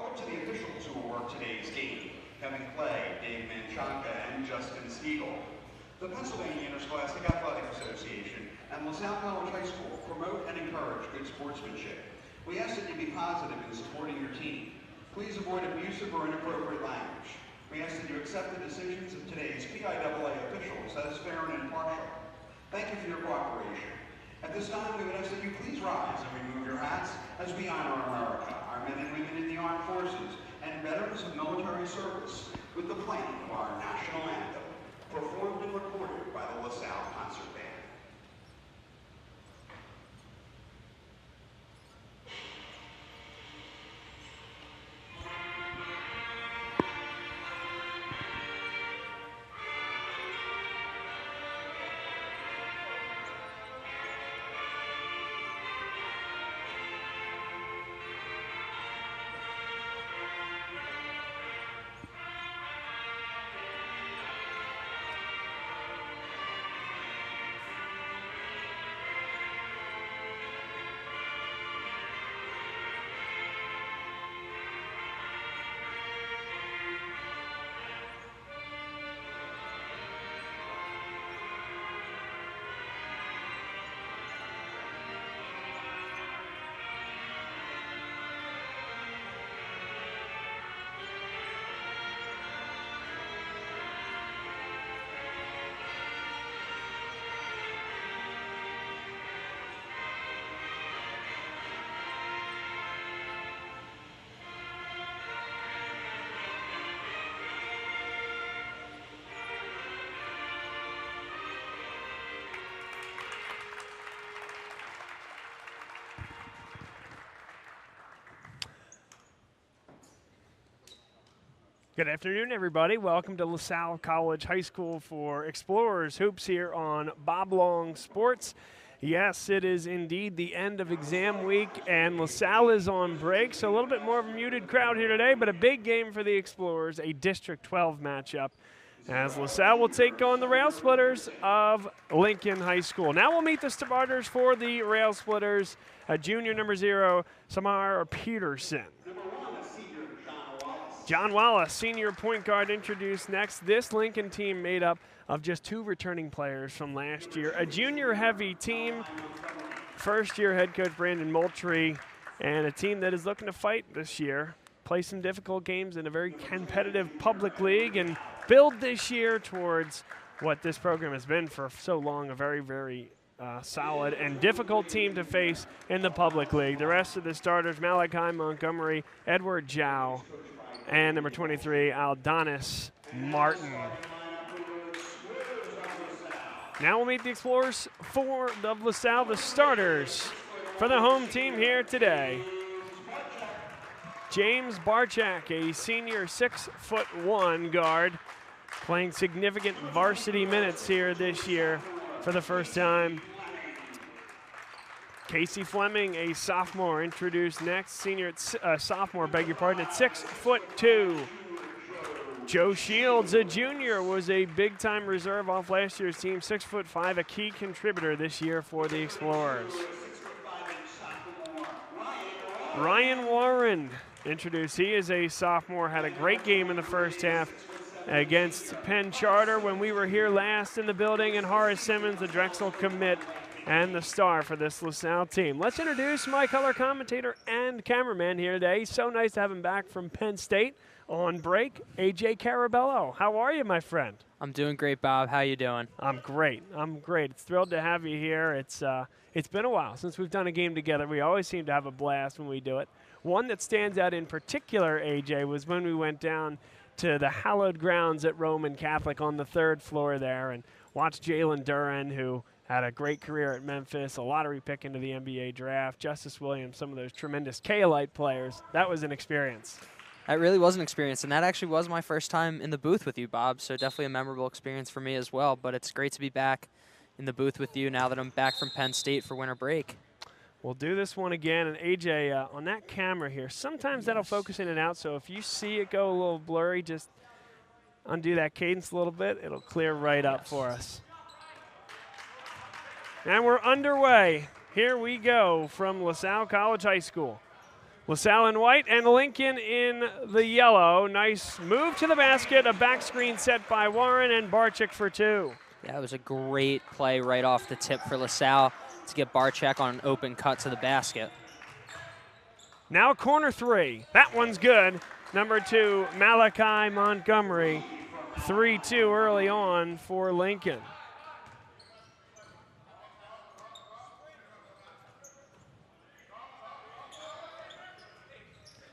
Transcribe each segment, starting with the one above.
Welcome to the officials who will work today's game: Kevin Clay, Dave Manchaka, and Justin Stiegel. The Pennsylvania Interscholastic Athletic Association and LaSalle College High School promote and encourage good sportsmanship. We ask that you be positive in supporting your team. Please avoid abusive or inappropriate language. We ask that you accept the decisions of today's PIAA officials as fair and impartial. Thank you for your cooperation. At this time, we would ask that you please rise and remove your hats as we honor America, our men and women in the armed forces, and veterans of military service with the playing of our national anthem, performed and recorded by the LaSalle Concert Band. Good afternoon, everybody. Welcome to LaSalle College High School for Explorers Hoops here on Bob Long Sports. Yes, it is indeed the end of exam week, and LaSalle is on break, so a little bit more of a muted crowd here today, but a big game for the Explorers, a District 12 matchup, as LaSalle will take on the Rail Splitters of Lincoln High School. Now we'll meet the starters for the Rail Splitters, a junior number 0, Samar Peterson. John Wallace, senior point guard, introduced next. This Lincoln team made up of just 2 returning players from last year. A junior-heavy team, first-year head coach Brandon Moultrie, and a team that is looking to fight this year, play some difficult games in a very competitive public league, and build this year towards what this program has been for so long, a very, very solid and difficult team to face in the public league. The rest of the starters, Malachi Montgomery, Edward Zhao, and number 23, Aldonis Martin. Now we'll meet the Explorers of LaSalle, the starters for the home team here today. James Barchak, a senior 6'1" guard, playing significant varsity minutes here this year for the first time. Casey Fleming, a sophomore, introduced next. Sophomore, beg your pardon, at 6'2". Joe Shields, a junior, was a big-time reserve off last year's team, 6'5", a key contributor this year for the Explorers. Ryan Warren, introduced. He is a sophomore, had a great game in the first half against Penn Charter when we were here last in the building, and Horace Simmons, the Drexel commit, and the star for this LaSalle team. Let's introduce my color commentator and cameraman here today. So nice to have him back from Penn State on break, AJ Carabello. How are you, my friend? I'm doing great, Bob. How you doing? I'm great. It's thrilled to have you here. It's been a while since we've done a game together. We always seem to have a blast when we do it. One that stands out in particular, AJ, was when we went down to the hallowed grounds at Roman Catholic on the 3rd floor there and watched Jalen Duran, who had a great career at Memphis, a lottery pick into the NBA draft, Justice Williams, some of those tremendous K-Elite players. That was an experience. That really was an experience, and that actually was my first time in the booth with you, Bob, so definitely a memorable experience for me as well. But it's great to be back in the booth with you now that I'm back from Penn State for winter break. We'll do this one again, and AJ, on that camera here, sometimes that'll focus in and out, so if you see it go a little blurry, just undo that cadence a little bit. It'll clear right up for us. And we're underway. Here we go from LaSalle College High School. LaSalle in white and Lincoln in the yellow. Nice move to the basket, a back screen set by Warren and Barczyk for 2. Yeah, it was a great play right off the tip for LaSalle to get Barczyk on an open cut to the basket. Now corner 3. That one's good. Number 2, Malachi Montgomery. 3-2 early on for Lincoln.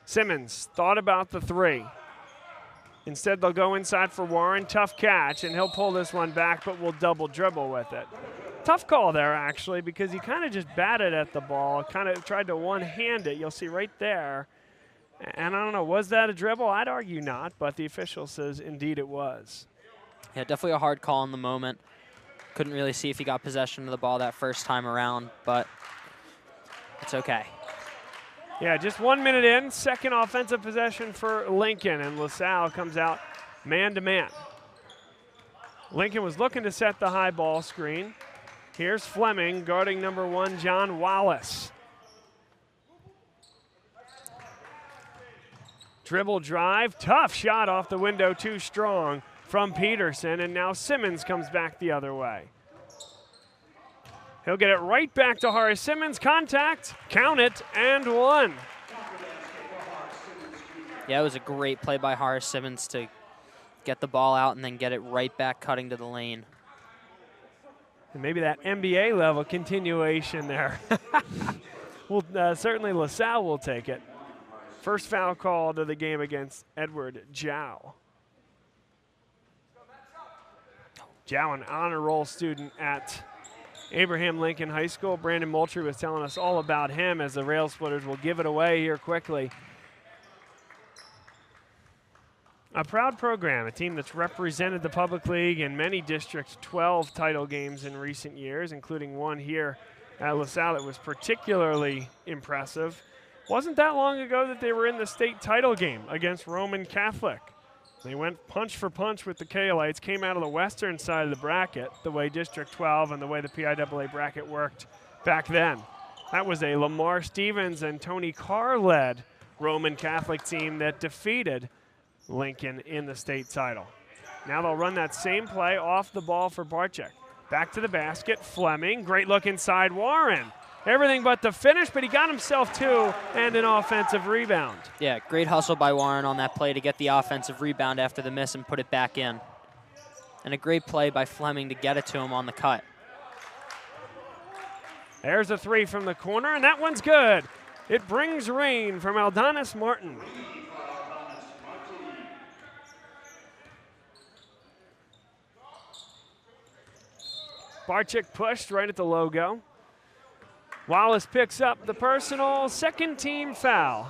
Simmons thought about the 3. Instead, they'll go inside for Warren. Tough catch, and he'll pull this one back, but will double dribble with it. Tough call there, actually, because he kind of just batted at the ball, kind of tried to one-hand it. You'll see right there. And I don't know, was that a dribble? I'd argue not, but the official says indeed it was. Yeah, definitely a hard call in the moment. Couldn't really see if he got possession of the ball that first time around, but it's okay. Yeah, just 1 minute in, second offensive possession for Lincoln, and LaSalle comes out man-to-man. Lincoln was looking to set the high ball screen. Here's Fleming guarding number 1, John Wallace. Dribble drive, tough shot off the window, too strong from Peterson, and now Simmons comes back the other way. He'll get it right back to Horace Simmons. Contact, count it, and 1. Yeah, it was a great play by Horace Simmons to get the ball out and then get it right back cutting to the lane. And maybe that NBA level continuation there. Well, certainly LaSalle will take it. First foul call to the game against Edward Jow. Jow, an honor roll student at Abraham Lincoln High School. Brandon Moultrie was telling us all about him as the Rail Splitters will give it away here quickly. A proud program, a team that's represented the Public League in many District 12 title games in recent years, including one here at LaSalle that was particularly impressive. Wasn't that long ago that they were in the state title game against Roman Catholic. They went punch for punch with the Kaolites, came out of the western side of the bracket, the way District 12 and the way the PIAA bracket worked back then. That was a Lamar Stevens and Tony Carr-led Roman Catholic team that defeated Lincoln in the state title. Now they'll run that same play off the ball for Barczyk. Back to the basket, Fleming, great look inside Warren. Everything but the finish, but he got himself 2 and an offensive rebound. Yeah, great hustle by Warren on that play to get the offensive rebound after the miss and put it back in. And a great play by Fleming to get it to him on the cut. There's a 3 from the corner, and that one's good. It brings rain from Aldonis Martin. Barczyk pushed right at the logo. Wallace picks up the personal second team foul.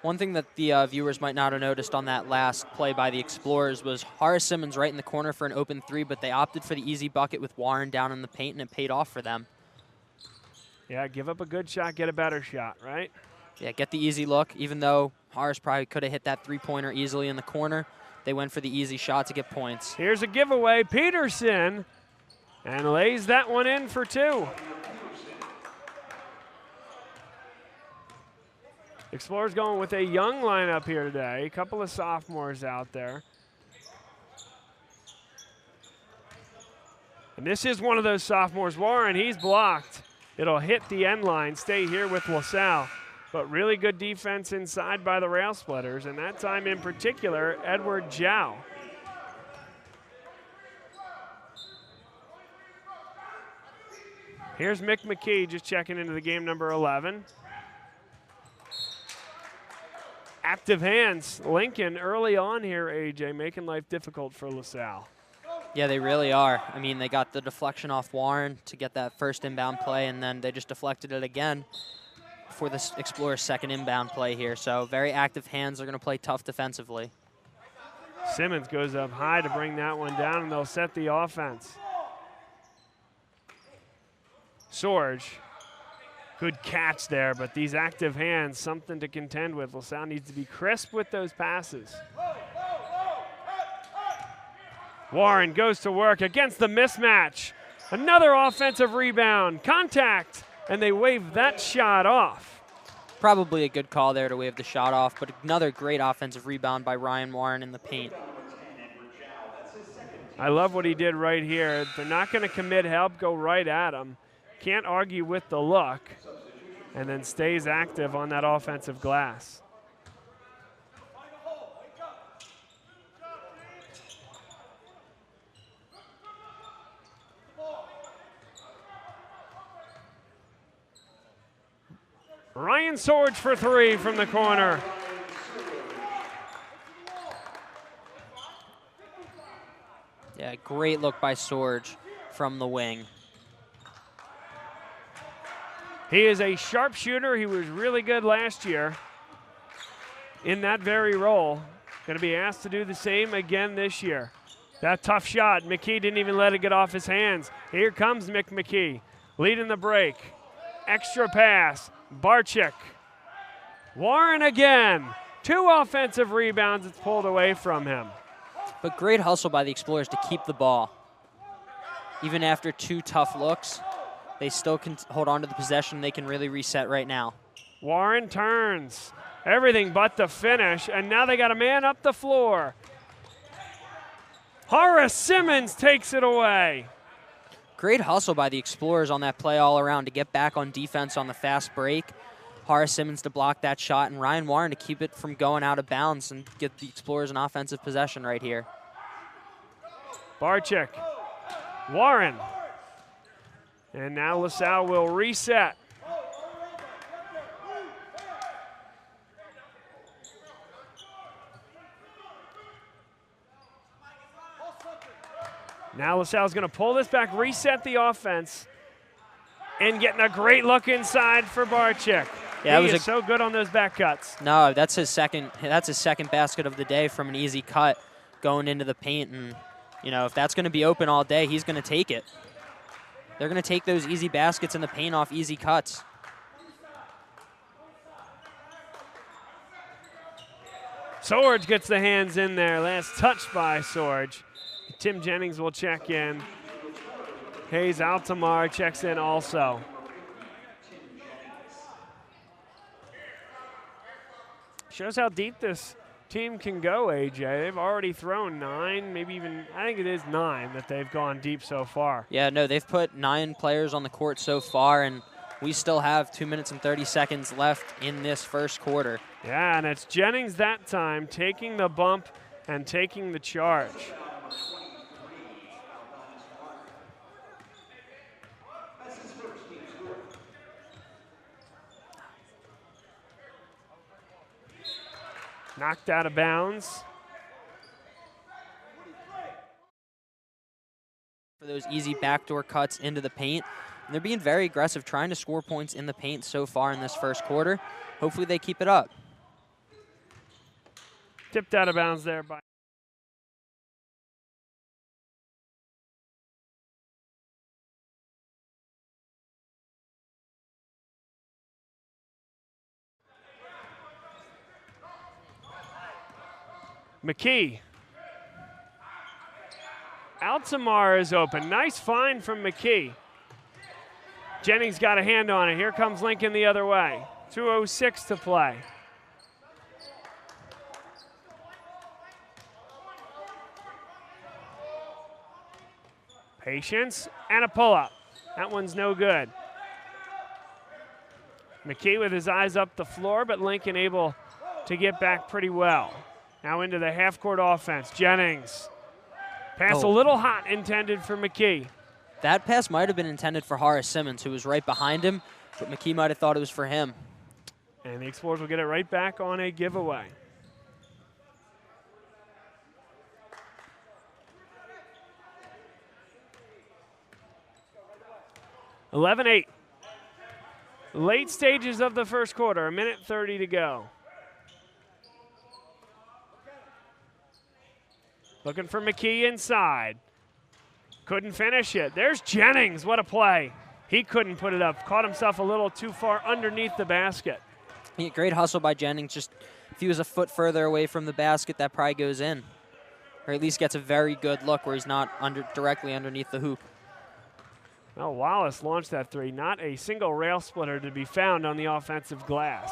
One thing that the viewers might not have noticed on that last play by the Explorers was Horace Simmons right in the corner for an open 3, but they opted for the easy bucket with Warren down in the paint, and it paid off for them. Yeah, give up a good shot, get a better shot, right? Yeah, get the easy look. Even though Horace probably could have hit that three-pointer easily in the corner, they went for the easy shot to get points. Here's a giveaway, Peterson, and lays that one in for 2. Explorers going with a young lineup here today. A couple of sophomores out there. And this is one of those sophomores. Warren, he's blocked. It'll hit the end line, stay here with LaSalle. But really good defense inside by the Rail Splitters, and that time in particular, Edward Jow. Here's Mick McKee just checking into the game, number 11. Active hands. Lincoln early on here, AJ, making life difficult for LaSalle. Yeah, they really are. I mean, they got the deflection off Warren to get that first inbound play, and then they just deflected it again for the Explorers' second inbound play here. So very active hands. They're going to play tough defensively. Simmons goes up high to bring that one down, and they'll set the offense. Sorge, good catch there, but these active hands, something to contend with. LaSalle needs to be crisp with those passes. Warren goes to work against the mismatch. Another offensive rebound. Contact, and they wave that shot off. Probably a good call there to wave the shot off, but another great offensive rebound by Ryan Warren in the paint. I love what he did right here. They're not going to commit help, go right at him. Can't argue with the look, and then stays active on that offensive glass. Ryan Sorge for three from the corner. Yeah, great look by Sorge from the wing. He is a sharpshooter. He was really good last year in that very role. Going to be asked to do the same again this year. That tough shot. McKee didn't even let it get off his hands. Here comes McKee, leading the break. Extra pass. Barczyk. Warren again. 2 offensive rebounds. It's pulled away from him. But great hustle by the Explorers to keep the ball. Even after 2 tough looks, they still can hold on to the possession. They can really reset right now. Warren turns. Everything but the finish, and now they got a man up the floor. Horace Simmons takes it away. Great hustle by the Explorers on that play all around to get back on defense on the fast break. Horace Simmons to block that shot, and Ryan Warren to keep it from going out of bounds and get the Explorers an offensive possession right here. Barczyk. Warren. And now LaSalle will reset. Now LaSalle's going to pull this back, reset the offense, and getting a great look inside for Barczyk. Yeah, he is so good on those back cuts. No, that's his second basket of the day from an easy cut going into the paint. And, you know, if that's going to be open all day, he's going to take it. They're going to take those easy baskets in the paint off easy cuts. Sorge gets the hands in there. Last touch by Sorge. Tim Jennings will check in. Hayes Altamar checks in also. Shows how deep this team can go, AJ. They've already thrown 9, maybe even, I think it is 9 that they've gone deep so far. Yeah, no, they've put 9 players on the court so far, and we still have 2 minutes and 30 seconds left in this first quarter. Yeah, and it's Jennings that time taking the bump and taking the charge. Knocked out of bounds. For those easy backdoor cuts into the paint. And they're being very aggressive, trying to score points in the paint so far in this first quarter. Hopefully they keep it up. Tipped out of bounds there by McKee. Altamar is open. Nice find from McKee. Jennings got a hand on it. Here comes Lincoln the other way. 2:06 to play. Patience and a pull-up. That one's no good. McKee with his eyes up the floor, but Lincoln able to get back pretty well. Now into the half-court offense. Jennings. Pass a little hot intended for McKee. That pass might have been intended for Horace Simmons, who was right behind him, but McKee might have thought it was for him. And the Explorers will get it right back on a giveaway. (11-8). Late stages of the first quarter, 1:30 to go. Looking for McKee inside. Couldn't finish it. There's Jennings. What a play. He couldn't put it up. Caught himself a little too far underneath the basket. Yeah, great hustle by Jennings. Just if he was a foot further away from the basket, that probably goes in. Or at least gets a very good look where he's not directly underneath the hoop. Well, Wallace launched that three. Not a single rail splitter to be found on the offensive glass.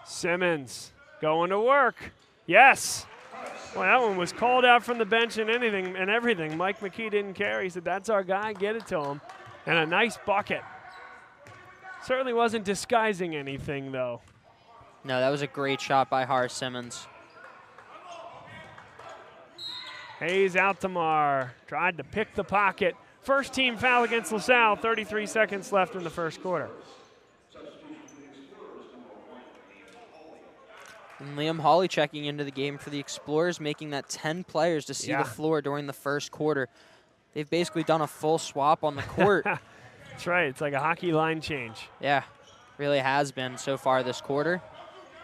Simmons going to work. Yes. Well, that one was called out from the bench and everything. Mike McKee didn't care. He said, that's our guy, get it to him. And a nice bucket. Certainly wasn't disguising anything, though. No, that was a great shot by Horace Simmons. Hayes Altamar tried to pick the pocket. First team foul against LaSalle, 33 seconds left in the first quarter. And Liam Hawley checking into the game for the Explorers, making that 10 players to see the floor during the first quarter. They've basically done a full swap on the court. That's right. It's like a hockey line change. Yeah, really has been so far this quarter.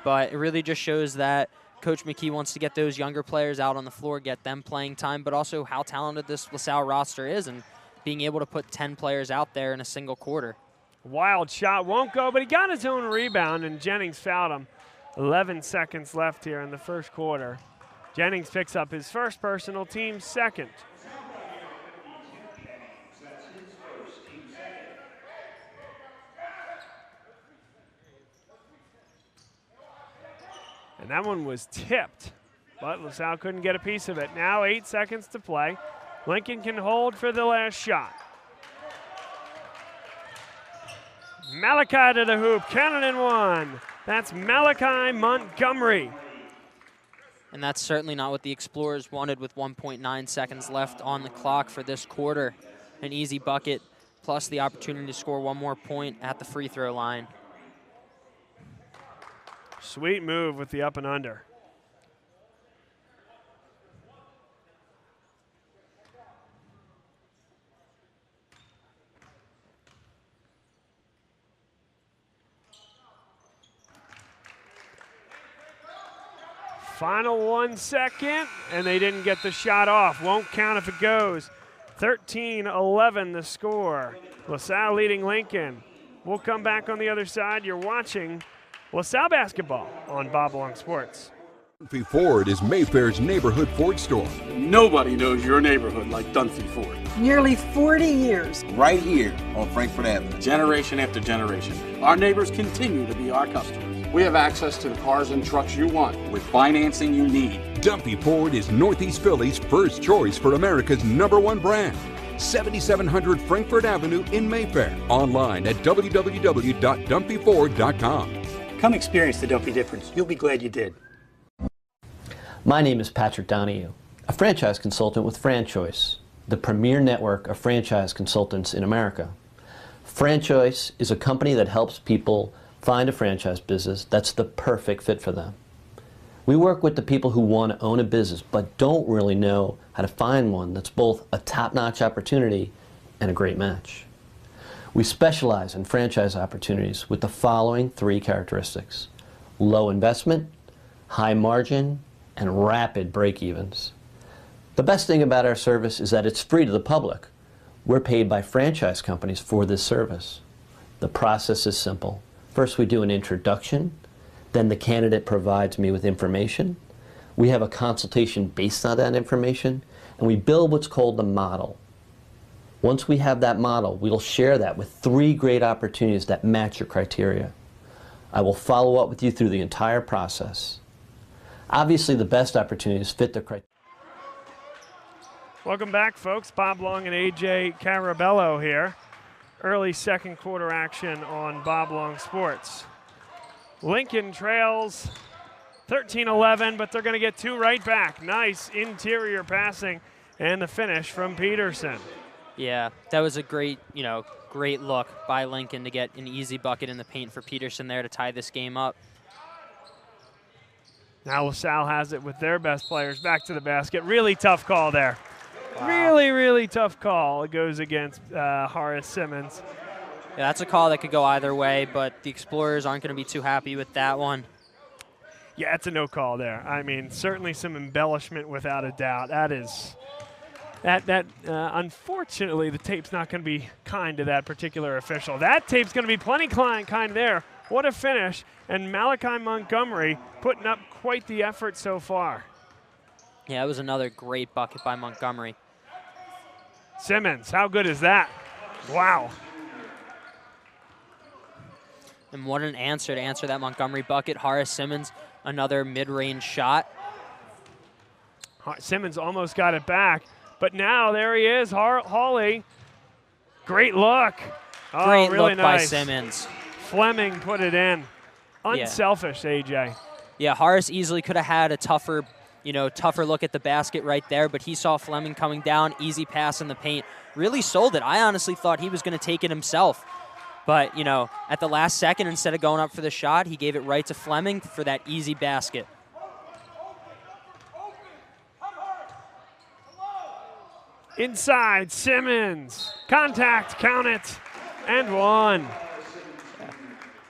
But it really just shows that Coach McKee wants to get those younger players out on the floor, get them playing time, but also how talented this LaSalle roster is and being able to put 10 players out there in a single quarter. Wild shot, won't go, but he got his own rebound, and Jennings fouled him. 11 seconds left here in the first quarter. Jennings picks up his first personal, team's second. And that one was tipped, but LaSalle couldn't get a piece of it. Now 8 seconds to play. Lincoln can hold for the last shot. Malachi to the hoop, counted in one. That's Malachi Montgomery. And that's certainly not what the Explorers wanted with 1.9 seconds left on the clock for this quarter. An easy bucket, plus the opportunity to score one more point at the free throw line. Sweet move with the up and under. Final 1 second, and they didn't get the shot off. Won't count if it goes. 13-11 the score. LaSalle leading Lincoln. We'll come back on the other side. You're watching LaSalle basketball on Bob Long Sports. Dunphy Ford is Mayfair's neighborhood Ford store. Nobody knows your neighborhood like Dunphy Ford. Nearly 40 years. Right here on Frankfort Avenue. Generation after generation. Our neighbors continue to be our customers. We have access to the cars and trucks you want with financing you need. Dunphy Ford is Northeast Philly's first choice for America's #1 brand. 7700 Frankfort Avenue in Mayfair. Online at www.dunphyford.com. Come experience the Dunphy difference. You'll be glad you did. My name is Patrick Donahue, a franchise consultant with FranChoice, the premier network of franchise consultants in America. FranChoice is a company that helps people find a franchise business that's the perfect fit for them. We work with the people who want to own a business but don't really know how to find one that's both a top-notch opportunity and a great match. We specialize in franchise opportunities with the following 3 characteristics: low investment, high margin, and rapid break-evens. The best thing about our service is that it's free to the public. We're paid by franchise companies for this service. The process is simple. First, we do an introduction. Then the candidate provides me with information. We have a consultation based on that information, and we build what's called the model. Once we have that model, we'll share that with 3 great opportunities that match your criteria. I will follow up with you through the entire process. Obviously, the best opportunities fit the criteria. Welcome back, folks. Bob Long and AJ Carabello here. Early second quarter action on Bob Long Sports. Lincoln trails 13-11, but they're going to get 2 right back. Nice interior passing and the finish from Peterson. Yeah, that was a great look by Lincoln to get an easy bucket in the paint for Peterson there to tie this game up. Now LaSalle has it with their best players back to the basket. Really tough call there. Wow. Really, really tough call. It goes against Horace Simmons. Yeah, that's a call that could go either way, but the Explorers aren't going to be too happy with that one. Yeah, it's a no call there. I mean, certainly some embellishment without a doubt. Unfortunately, the tape's not going to be kind to that particular official. That tape's going to be plenty kind there What a finish. And Malachi Montgomery putting up quite the effort so far. Yeah, it was another great bucket by Montgomery. Simmons, how good is that? Wow. And what an answer to answer that Montgomery bucket. Horace Simmons, another mid-range shot. Simmons almost got it back, but now there he is, Hawley. Great look. Oh, Great really look nice. by Simmons. Fleming put it in. Unselfish, AJ. Yeah, Horace easily could have had a tougher look at the basket right there, but he saw Fleming coming down, easy pass in the paint. Really sold it. I honestly thought he was going to take it himself. But, at the last second, instead of going up for the shot, he gave it right to Fleming for that easy basket. Inside, Simmons. Contact, count it, and one.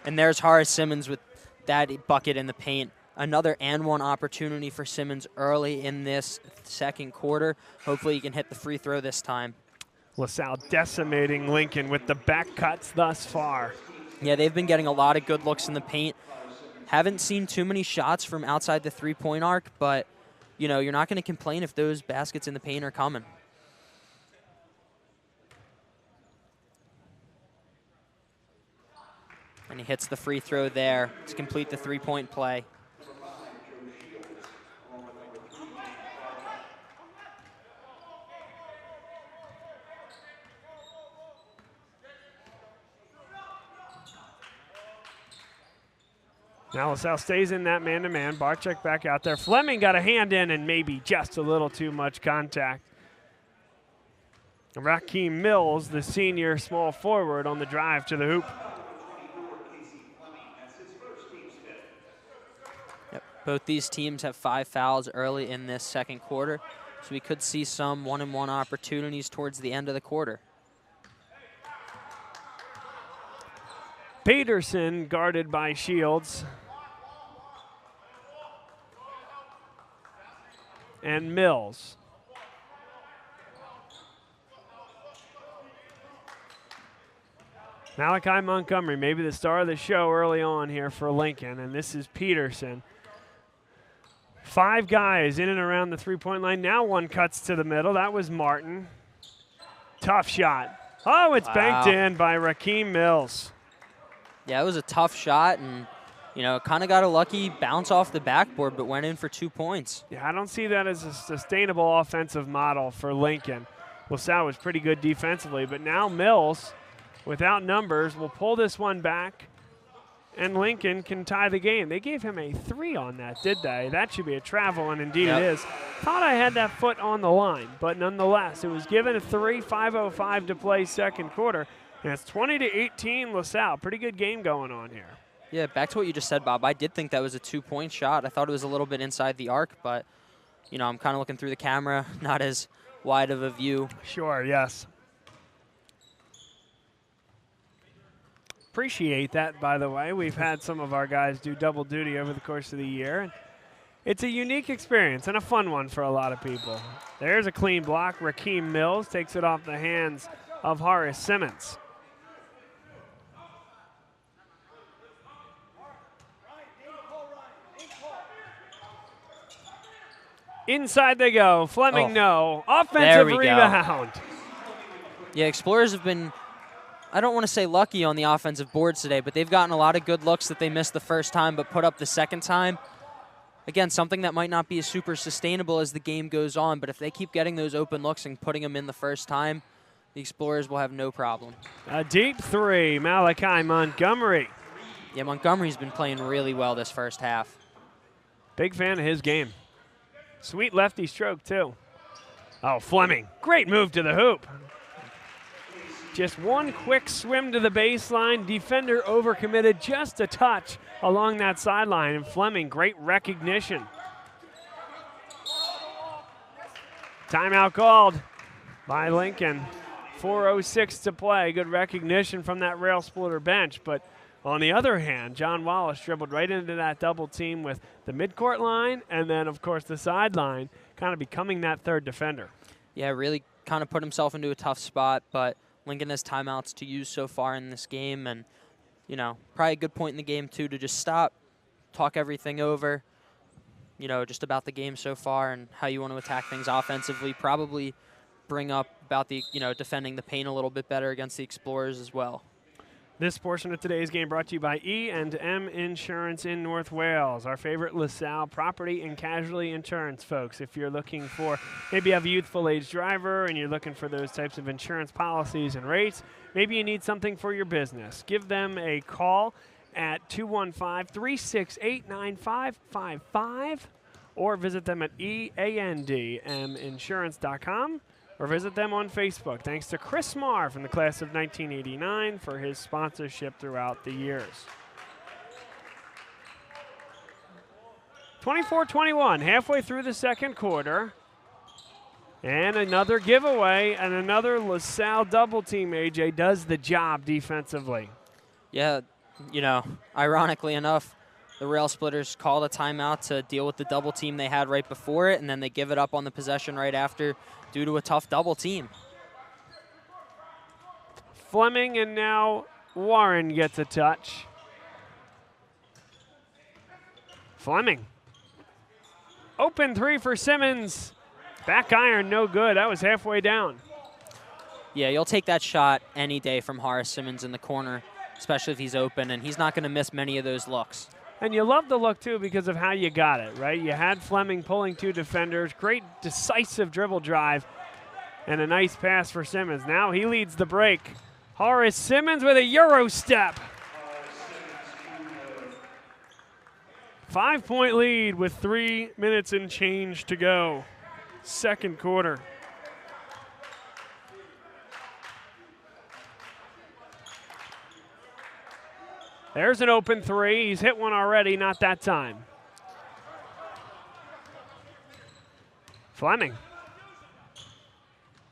And there's Horace Simmons with that bucket in the paint. Another and one opportunity for Simmons early in this second quarter. Hopefully he can hit the free throw this time. LaSalle decimating Lincoln with the back cuts thus far. Yeah, they've been getting a lot of good looks in the paint. Haven't seen too many shots from outside the three-point arc, but, you're not going to complain if those baskets in the paint are coming. And he hits the free throw there to complete the three-point play. Now LaSalle stays in that man-to-man. Barczyk back out there. Fleming got a hand in and maybe just a little too much contact. Rakeem Mills, the senior small forward, on the drive to the hoop. Yep. Both these teams have 5 fouls early in this second quarter, so we could see some one-and-one opportunities towards the end of the quarter. Peterson guarded by Shields. And Mills. Malachi Montgomery, maybe the star of the show early on here for Lincoln, and this is Peterson. 5 guys in and around the three-point line. Now one cuts to the middle. That was Martin. Tough shot. Oh, it's banked in by Rakeem Mills. Yeah, it was a tough shot, and, kind of got a lucky bounce off the backboard, but went in for 2 points. Yeah, I don't see that as a sustainable offensive model for Lincoln. LaSalle was pretty good defensively, but now Mills, without numbers, will pull this one back, and Lincoln can tie the game. They gave him a 3 on that, did they? That should be a travel, and indeed it is. Thought I had that foot on the line, but nonetheless, it was given a 3, 5:05 to play second quarter, and it's 20-18 LaSalle. Pretty good game going on here. Yeah, back to what you just said, Bob. I did think that was a 2-point shot. I thought it was a little bit inside the arc, but, I'm kind of looking through the camera, not as wide of a view. Sure, yes. Appreciate that, by the way. We've had some of our guys do double duty over the course of the year. It's a unique experience and a fun one for a lot of people. There's a clean block. Rakeem Mills takes it off the hands of Horace Simmons. Inside they go. Fleming, no. Offensive rebound. Yeah, Explorers have been, I don't want to say lucky on the offensive boards today, but they've gotten a lot of good looks that they missed the first time but put up the second time. Again, something that might not be as super sustainable as the game goes on, but if they keep getting those open looks and putting them in the first time, the Explorers will have no problem. A deep 3, Malachi Montgomery. Yeah, Montgomery's been playing really well this first half. Big fan of his game. Sweet lefty stroke, too. Oh, Fleming. Great move to the hoop. Just one quick swim to the baseline. Defender overcommitted just a touch along that sideline. And Fleming, great recognition. Timeout called by Lincoln. 4:06 to play. Good recognition from that rail splitter bench. But on the other hand, John Wallace dribbled right into that double team with the midcourt line and then, of course, the sideline, kind of becoming that third defender. Yeah, really kind of put himself into a tough spot, but Lincoln has timeouts to use so far in this game, and you know, probably a good point in the game, too, to just stop, talk everything over, you know, just about the game so far and how you want to attack things offensively. Probably bring up about the, you know, defending the paint a little bit better against the Explorers as well. This portion of today's game brought to you by E&M Insurance in North Wales, our favorite LaSalle property and casualty insurance folks. If you're looking for, maybe you have a youthful age driver and you're looking for those types of insurance policies and rates, maybe you need something for your business, give them a call at 215-368-9555 or visit them at eandminsurance.com. Or visit them on Facebook. Thanks to Chris Marr from the class of 1989 for his sponsorship throughout the years. 24-21, halfway through the second quarter. And another giveaway and another LaSalle double team. AJ does the job defensively. Yeah, you know, ironically enough, the Rail Splitters called a timeout to deal with the double team they had right before it, and then they give it up on the possession right after due to a tough double team. Fleming and now Warren gets a touch. Fleming. Open three for Simmons. Back iron, no good. That was halfway down. Yeah, you'll take that shot any day from Horace Simmons in the corner, especially if he's open, and he's not going to miss many of those looks. And you love the look, too, because of how you got it, right? You had Fleming pulling two defenders, great decisive dribble drive, and a nice pass for Simmons. Now he leads the break. Horace Simmons with a Euro step. 5-point lead with 3 minutes and change to go. Second quarter. There's an open three. He's hit one already, not that time. Fleming.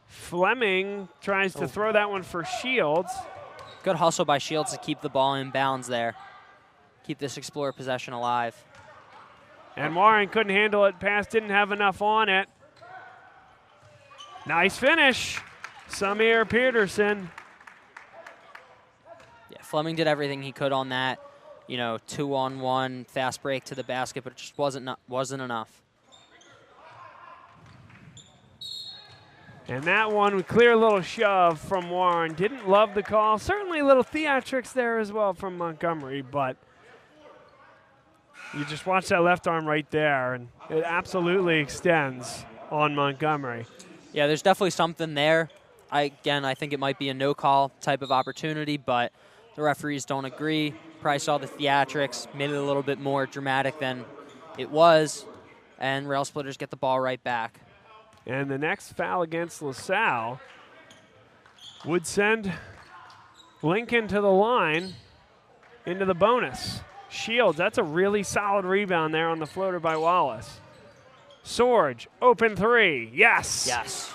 Fleming tries to throw that one for Shields. Good hustle by Shields to keep the ball in bounds there. Keep this Explorer possession alive. And Warren couldn't handle it. Pass didn't have enough on it. Nice finish. Samir Peterson. Yeah, Fleming did everything he could on that. You know, 2-on-1 fast break to the basket, but it just wasn't enough. And that one, clear little shove from Warren. Didn't love the call. Certainly a little theatrics there as well from Montgomery, but you just watch that left arm right there, and it absolutely extends on Montgomery. Yeah, there's definitely something there. I think it might be a no-call type of opportunity, but the referees don't agree. Probably saw the theatrics, made it a little bit more dramatic than it was, and Rail Splitters get the ball right back. And the next foul against LaSalle would send Lincoln to the line into the bonus. Shields, that's a really solid rebound there on the floater by Wallace. Sorge, open three, yes. Yes.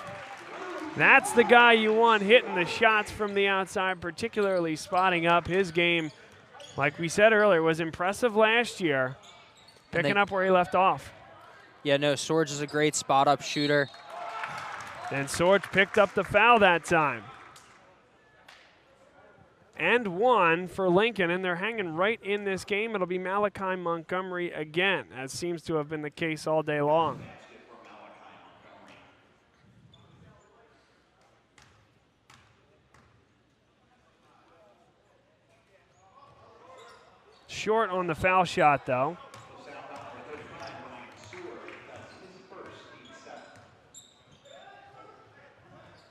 That's the guy you want hitting the shots from the outside, particularly spotting up. His game, like we said earlier, was impressive last year, picking up where he left off. Yeah, no, Sorge is a great spot-up shooter. And Sorge picked up the foul that time. And one for Lincoln, and they're hanging right in this game. It'll be Malachi Montgomery again, as seems to have been the case all day long. Short on the foul shot, though.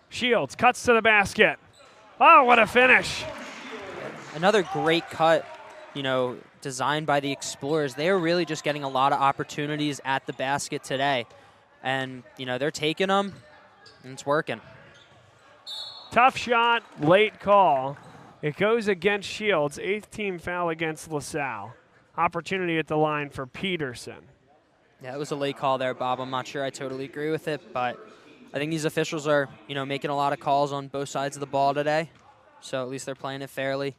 Shields cuts to the basket. Oh, what a finish. Another great cut, you know, designed by the Explorers. They are really just getting a lot of opportunities at the basket today. And, you know, they're taking them, and it's working. Tough shot, late call. It goes against Shields, 8th team foul against LaSalle. Opportunity at the line for Peterson. Yeah, it was a late call there, Bob. I'm not sure I totally agree with it, but I think these officials are, you know, making a lot of calls on both sides of the ball today. So at least they're playing it fairly.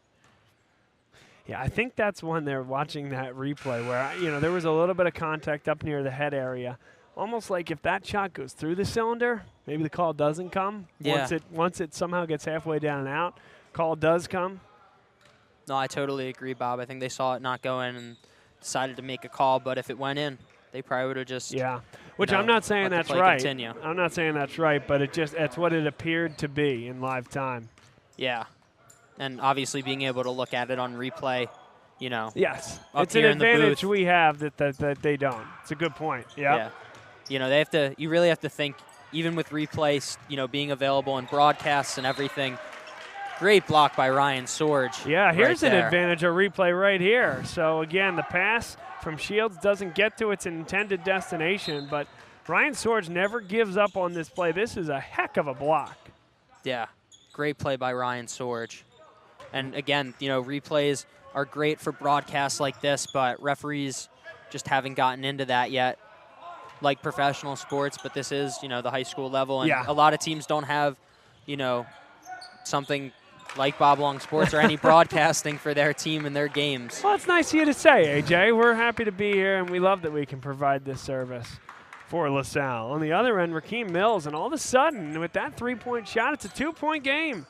Yeah, I think that's when they're watching that replay where, you know, there was a little bit of contact up near the head area. Almost like if that shot goes through the cylinder, maybe the call doesn't come. Yeah. Once it somehow gets halfway down and out, call does come. No, I totally agree, Bob. I think they saw it not go in and decided to make a call, but if it went in, they probably would have just which I'm not saying that's right. Continue. I'm not saying that's right, but that's what it appeared to be in live time. Yeah. And obviously being able to look at it on replay, Yes. Up It's an here in the advantage booth. we have that they don't. It's a good point. Yeah. You really have to think, even with replays, being available in broadcasts and everything. Great block by Ryan Sorge. Yeah, here's right an there. advantage of replay right here. So again, the pass from Shields doesn't get to its intended destination, but Ryan Sorge never gives up on this play. This is a heck of a block. Yeah, great play by Ryan Sorge. And again, replays are great for broadcasts like this, but referees just haven't gotten into that yet, like professional sports. But this is, the high school level, and a lot of teams don't have, something like Bob Long Sports or any broadcasting for their team and their games. Well, it's nice of you to say, AJ. We're happy to be here, and we love that we can provide this service for LaSalle. On the other end, Rakeem Mills, and all of a sudden, with that three-point shot, it's a two-point game.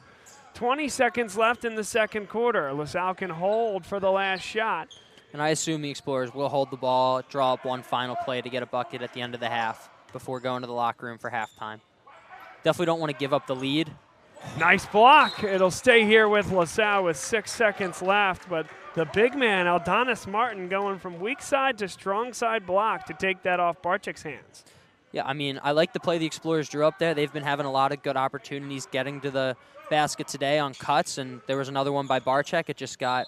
20 seconds left in the second quarter. LaSalle can hold for the last shot. And I assume the Explorers will hold the ball, draw up one final play to get a bucket at the end of the half before going to the locker room for halftime. Definitely don't want to give up the lead. Nice block. It'll stay here with LaSalle with 6 seconds left, but the big man, Aldonis Martin, going from weak side to strong side block to take that off Barczyk's hands. Yeah, I mean, I like the play the Explorers drew up there. They've been having a lot of good opportunities getting to the basket today on cuts, and there was another one by Barczyk. It just got,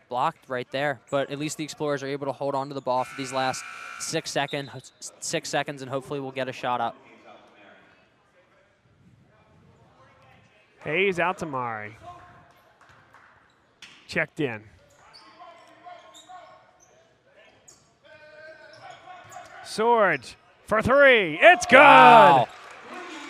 blocked right there. But at least the Explorers are able to hold on to the ball for these last 6 seconds, and hopefully we'll get a shot up. Hayes out to Mari. Checked in. Sorge for three. It's good. Wow.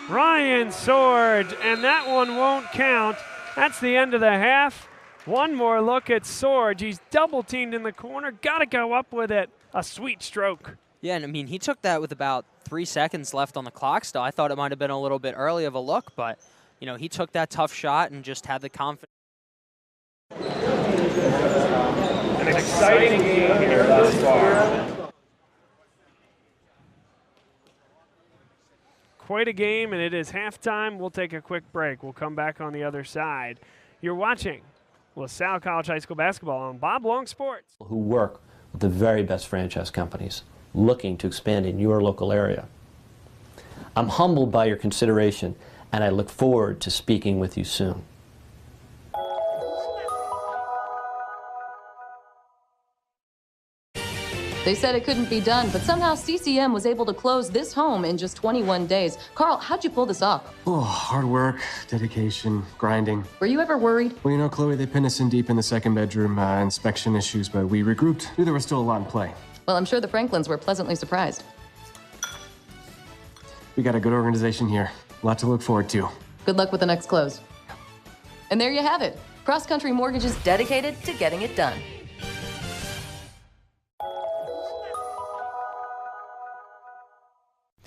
Ryan Sorge, and that one won't count. That's the end of the half. One more look at Sorge. He's double teamed in the corner. Got to go up with it. A sweet stroke. Yeah, and I mean, he took that with about 3 seconds left on the clock still. I thought it might have been a little bit early of a look, but he took that tough shot and just had the confidence. An exciting game here thus far. Quite a game, and it is halftime. We'll take a quick break. We'll come back on the other side. You're watching LaSalle College High School basketball on Bob Long Sports. Who work with the very best franchise companies looking to expand in your local area. I'm humbled by your consideration, and I look forward to speaking with you soon. They said it couldn't be done, but somehow CCM was able to close this home in just 21 days. Carl, how'd you pull this off? Oh, hard work, dedication, grinding. Were you ever worried? Well, Chloe, they pinned us in deep in the second bedroom, inspection issues, but we regrouped. Knew there was still a lot in play. Well, I'm sure the Franklins were pleasantly surprised. We got a good organization here. A lot to look forward to. Good luck with the next close. And there you have it. Cross Country Mortgage is dedicated to getting it done.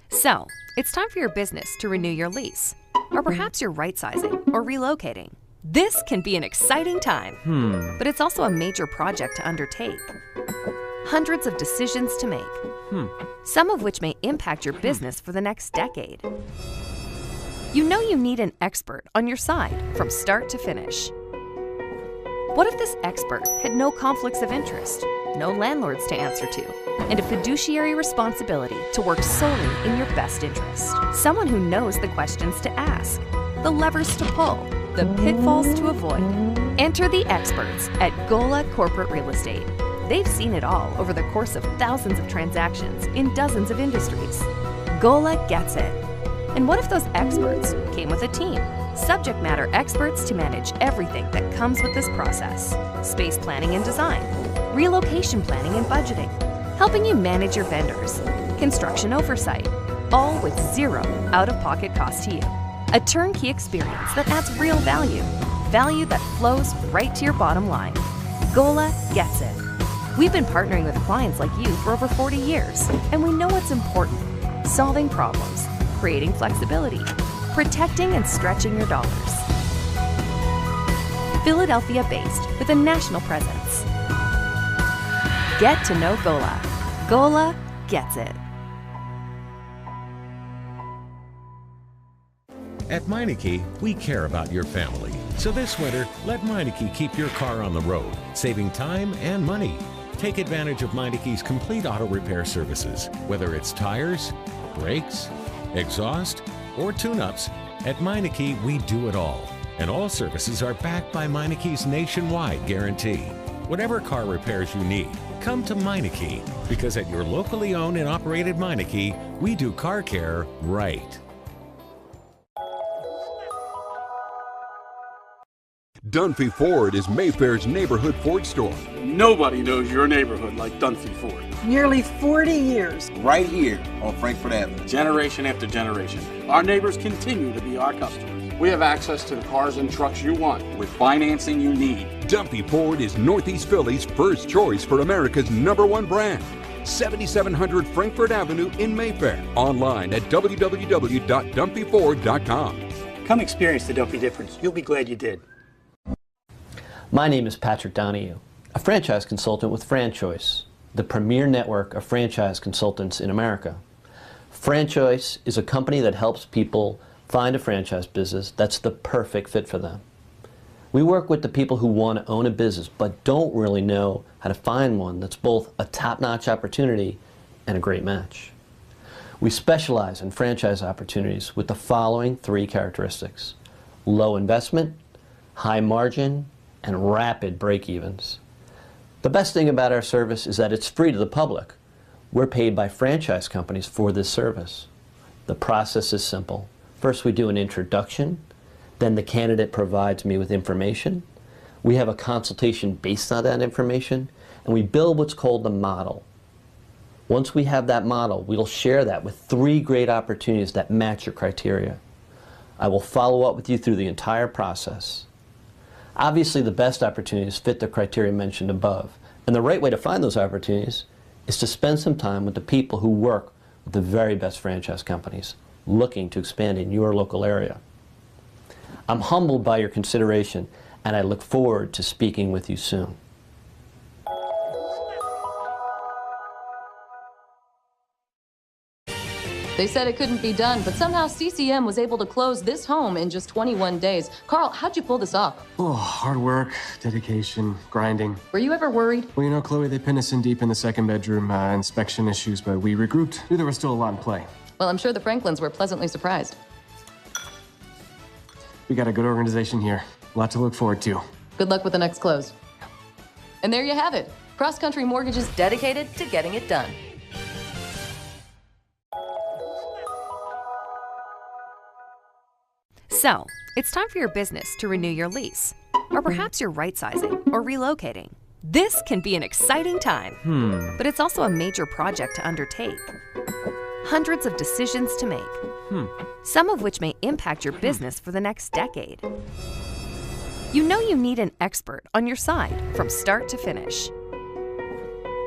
So, it's time for your business to renew your lease. Or perhaps you're right-sizing or relocating. This can be an exciting time, but it's also a major project to undertake. Hundreds of decisions to make, some of which may impact your business for the next decade. You know you need an expert on your side from start to finish. What if this expert had no conflicts of interest, no landlords to answer to, and a fiduciary responsibility to work solely in your best interest? Someone who knows the questions to ask, the levers to pull, the pitfalls to avoid. Enter the experts at Gola Corporate Real Estate. They've seen it all over the course of thousands of transactions in dozens of industries. Gola gets it. And what if those experts came with a team? Subject matter experts to manage everything that comes with this process. Space planning and design, relocation planning and budgeting, helping you manage your vendors, construction oversight, all with zero out-of-pocket cost to you. A turnkey experience that adds real value, value that flows right to your bottom line. Gola gets it. We've been partnering with clients like you for over 40 years, and we know what's important: solving problems, creating flexibility, protecting and stretching your dollars. Philadelphia-based with a national presence. Get to know Gola. Gola gets it. At Meineke, we care about your family. So this winter, let Meineke keep your car on the road, saving time and money. Take advantage of Meineke's complete auto repair services. Whether it's tires, brakes, exhaust, or tune-ups, at Meineke, we do it all. And all services are backed by Meineke's nationwide guarantee. Whatever car repairs you need, come to Meineke, because at your locally owned and operated Meineke, we do car care right. Dunphy Ford is Mayfair's neighborhood Ford store. Nobody knows your neighborhood like Dunphy Ford. Nearly 40 years. Right here on Frankfurt Avenue. Generation after generation, our neighbors continue to be our customers. We have access to the cars and trucks you want with financing you need. Dunphy Ford is Northeast Philly's first choice for America's #1 brand. 7700 Frankfurt Avenue in Mayfair. Online at www.dunphyford.com. Come experience the Dunphy difference. You'll be glad you did. My name is Patrick Donahue, a franchise consultant with FranChoice, the premier network of franchise consultants in America. FranChoice is a company that helps people find a franchise business that's the perfect fit for them. We work with the people who want to own a business but don't really know how to find one that's both a top-notch opportunity and a great match. We specialize in franchise opportunities with the following 3 characteristics: low investment, high margin, and rapid break-evens. The best thing about our service is that it's free to the public. We're paid by franchise companies for this service. The process is simple. First, we do an introduction. Then the candidate provides me with information. We have a consultation based on that information, and we build what's called the model. Once we have that model, we'll share that with 3 great opportunities that match your criteria. I will follow up with you through the entire process. Obviously, the best opportunities fit the criteria mentioned above, and the right way to find those opportunities is to spend some time with the people who work with the very best franchise companies looking to expand in your local area. I'm humbled by your consideration, and I look forward to speaking with you soon. They said it couldn't be done, but somehow CCM was able to close this home in just 21 days. Carl, how'd you pull this off? Oh, hard work, dedication, grinding. Were you ever worried? Well, you know, Chloe, they pinned us in deep in the second bedroom, inspection issues, but we regrouped. Knew there was still a lot in play. Well, I'm sure the Franklins were pleasantly surprised. We got a good organization here. A lot to look forward to. Good luck with the next close. And there you have it. Cross Country Mortgage is dedicated to getting it done. So, it's time for your business to renew your lease. Or perhaps you're right-sizing or relocating. This can be an exciting time, but it's also a major project to undertake. Hundreds of decisions to make, some of which may impact your business for the next decade. You know you need an expert on your side from start to finish.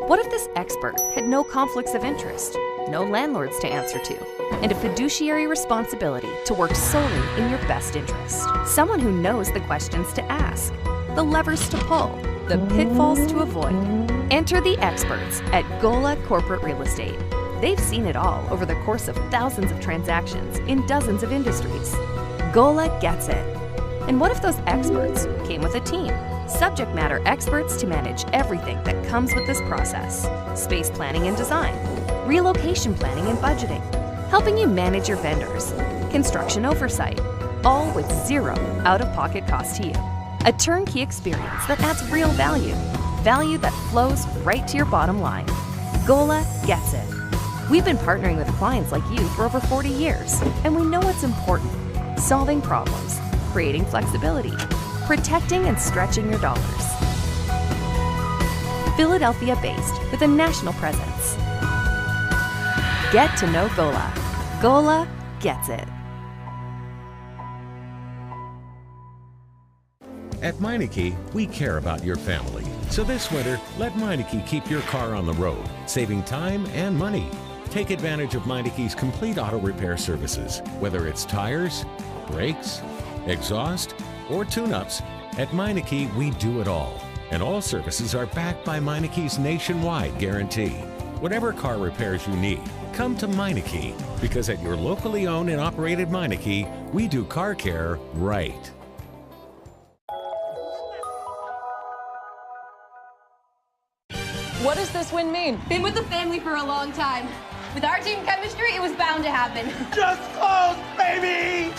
What if this expert had no conflicts of interest, no landlords to answer to, and a fiduciary responsibility to work solely in your best interest? Someone who knows the questions to ask, the levers to pull, the pitfalls to avoid. Enter the experts at Gola Corporate Real Estate. They've seen it all over the course of thousands of transactions in dozens of industries. Gola gets it. And what if those experts came with a team? Subject matter experts to manage everything that comes with this process. Space planning and design, relocation planning and budgeting, helping you manage your vendors, construction oversight, all with zero out-of-pocket cost to you. A turnkey experience that adds real value, value that flows right to your bottom line. Gola gets it. We've been partnering with clients like you for over 40 years, and we know what's important: solving problems, creating flexibility, protecting and stretching your dollars. Philadelphia-based with a national presence. Get to know Gola. Gola gets it. At Meineke, we care about your family. So this winter, let Meineke keep your car on the road, saving time and money. Take advantage of Meineke's complete auto repair services. Whether it's tires, brakes, exhaust, or tune-ups, At Meineke, we do it all. And all services are backed by Meineke's nationwide guarantee. Whatever car repairs you need, come to Meineke, because at your locally owned and operated Meineke, we do car care right. What does this win mean? Been with the family for a long time. With our team chemistry, it was bound to happen. Just close, baby!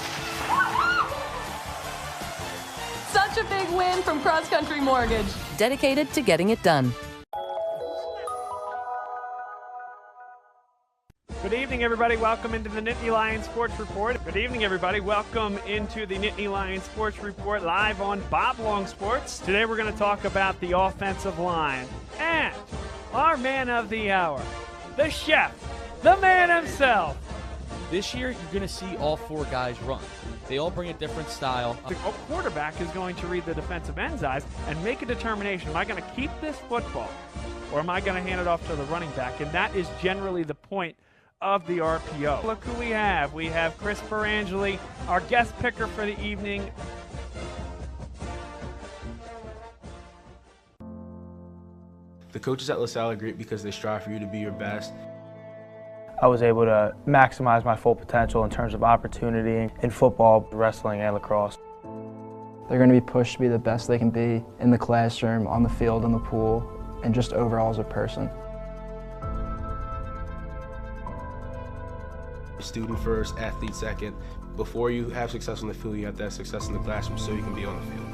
Such a big win from Cross Country Mortgage. Dedicated to getting it done. Good evening, everybody. Welcome into the Nittany Lions Sports Report. Good evening, everybody. Welcome into the Nittany Lions Sports Report live on Bob Long Sports. Today we're going to talk about the offensive line and our man of the hour, the chef, the man himself. This year, you're going to see all four guys run. They all bring a different style. The quarterback is going to read the defensive end's eyes and make a determination. Am I going to keep this football or am I going to hand it off to the running back? And that is generally the point of the RPO. Look who we have. We have Chris Perangeli, our guest picker for the evening. The coaches at LaSalle are great because they strive for you to be your best. I was able to maximize my full potential in terms of opportunity in football, wrestling, and lacrosse. They're going to be pushed to be the best they can be in the classroom, on the field, in the pool, and just overall as a person. Student first, athlete second. Before you have success on the field, you have to have success in the classroom so you can be on the field.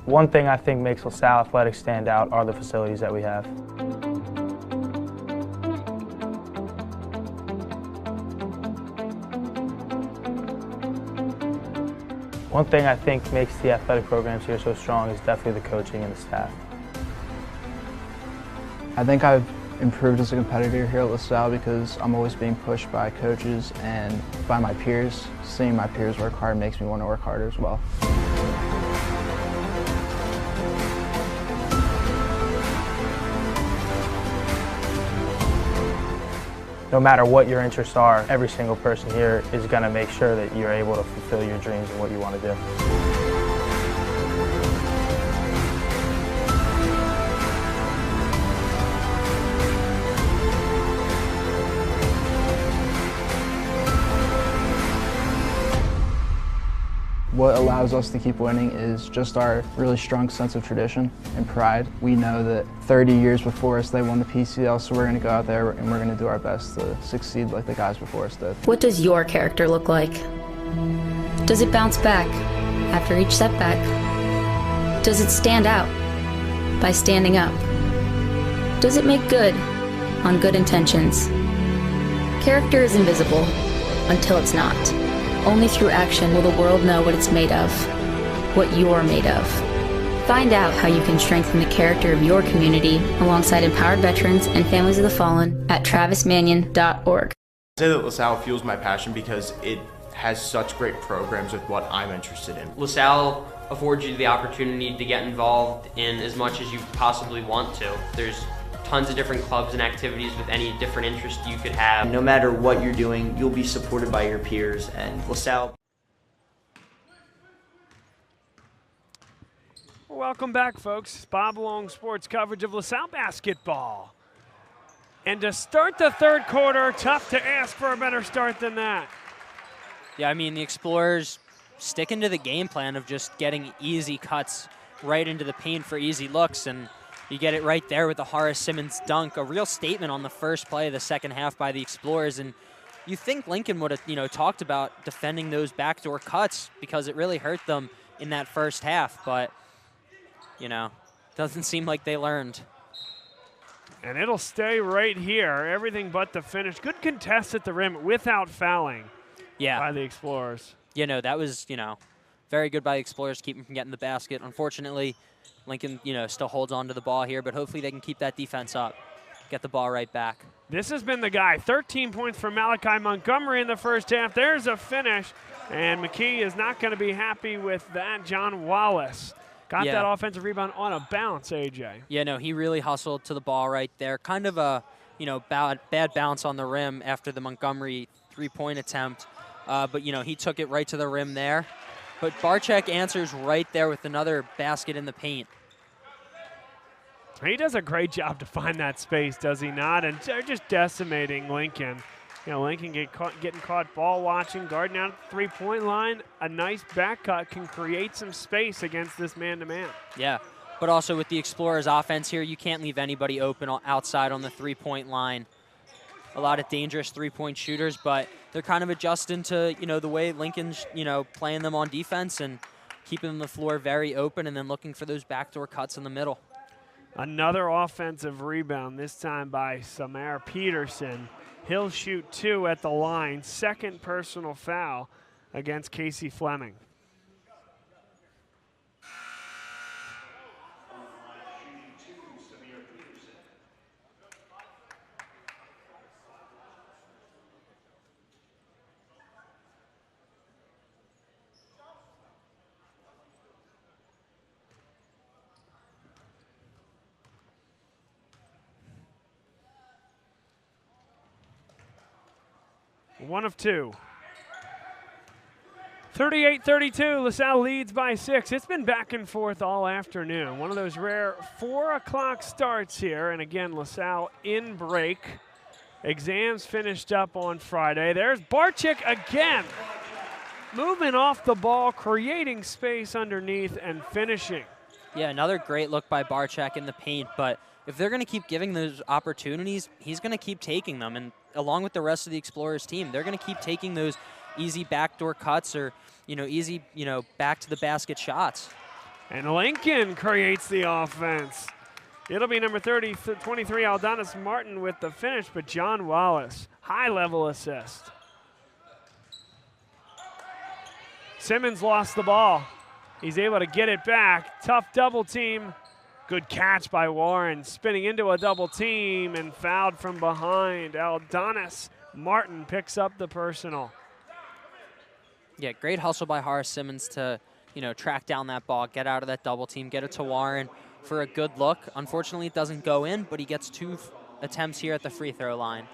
One thing I think makes LaSalle Athletics stand out are the facilities that we have. One thing I think makes the athletic programs here so strong is definitely the coaching and the staff. I think I've improved as a competitor here at LaSalle because I'm always being pushed by coaches and by my peers. Seeing my peers work hard makes me want to work harder as well. No matter what your interests are, every single person here is going to make sure that you're able to fulfill your dreams and what you want to do. What allows us to keep winning is just our really strong sense of tradition and pride. We know that 30 years before us they won the PCL, so we're going to go out there and we're going to do our best to succeed like the guys before us did. What does your character look like? Does it bounce back after each setback? Does it stand out by standing up? Does it make good on good intentions? Character is invisible until it's not. Only through action will the world know what it's made of, what you're made of. Find out how you can strengthen the character of your community alongside empowered veterans and families of the fallen at travismanion.org. I say that LaSalle fuels my passion because it has such great programs with what I'm interested in. LaSalle affords you the opportunity to get involved in as much as you possibly want to. There's tons of different clubs and activities with any different interest you could have. No matter what you're doing, you'll be supported by your peers, and LaSalle. Welcome back, folks. Bob Long Sports coverage of LaSalle basketball. And to start the third quarter, tough to ask for a better start than that. Yeah, I mean, the Explorers sticking to the game plan of just getting easy cuts right into the paint for easy looks, and you get it right there with the Horace Simmons dunk, a real statement on the first play of the second half by the Explorers. And you think Lincoln would have, talked about defending those backdoor cuts because it really hurt them in that first half, but, doesn't seem like they learned. And it'll stay right here, everything but the finish. Good contest at the rim without fouling by the Explorers. That was, very good by the Explorers, keep them from getting the basket. Unfortunately, Lincoln, still holds on to the ball here, but hopefully they can keep that defense up, get the ball right back. This has been the guy. 13 points for Malachi Montgomery in the first half. There's a finish, and McKee is not going to be happy with that. John Wallace got that offensive rebound on a bounce, AJ. Yeah, no, he really hustled to the ball right there. Kind of a, bad bounce on the rim after the Montgomery three-point attempt. but, you know, he took it right to the rim there. But Barczyk answers right there with another basket in the paint. He does a great job to find that space, does he not? And they're just decimating Lincoln. You know, Lincoln getting caught ball watching, guarding out at the three-point line. A nice back cut can create some space against this man-to-man. Yeah, but also with the Explorers offense here, you can't leave anybody open outside on the three-point line. A lot of dangerous three-point shooters, but they're kind of adjusting to, you know, the way Lincoln's, you know, playing them on defense and keeping the floor very open and then looking for those backdoor cuts in the middle. Another offensive rebound, this time by Samar Peterson. He'll shoot 2 at the line. Second personal foul against Casey Fleming. One of 2. 38-32, LaSalle leads by 6. It's been back and forth all afternoon. One of those rare 4 o'clock starts here. And again, LaSalle in break. Exams finished up on Friday. There's Barczyk again. Moving off the ball, creating space underneath and finishing. Yeah, another great look by Barczyk in the paint, but if they're going to keep giving those opportunities, he's going to keep taking them. And along with the rest of the Explorers team, they're going to keep taking those easy backdoor cuts or, you know, easy, you know, back to the basket shots. And Lincoln creates the offense. It'll be number 23, Aldonis Martin with the finish, but John Wallace, high-level assist. Simmons lost the ball. He's able to get it back. Tough double team. Good catch by Warren, spinning into a double team and fouled from behind. Aldonis Martin picks up the personal. Yeah, great hustle by Horace Simmons to, you know, track down that ball, get out of that double team, get it to Warren for a good look. Unfortunately, it doesn't go in, but he gets 2 attempts here at the free throw line.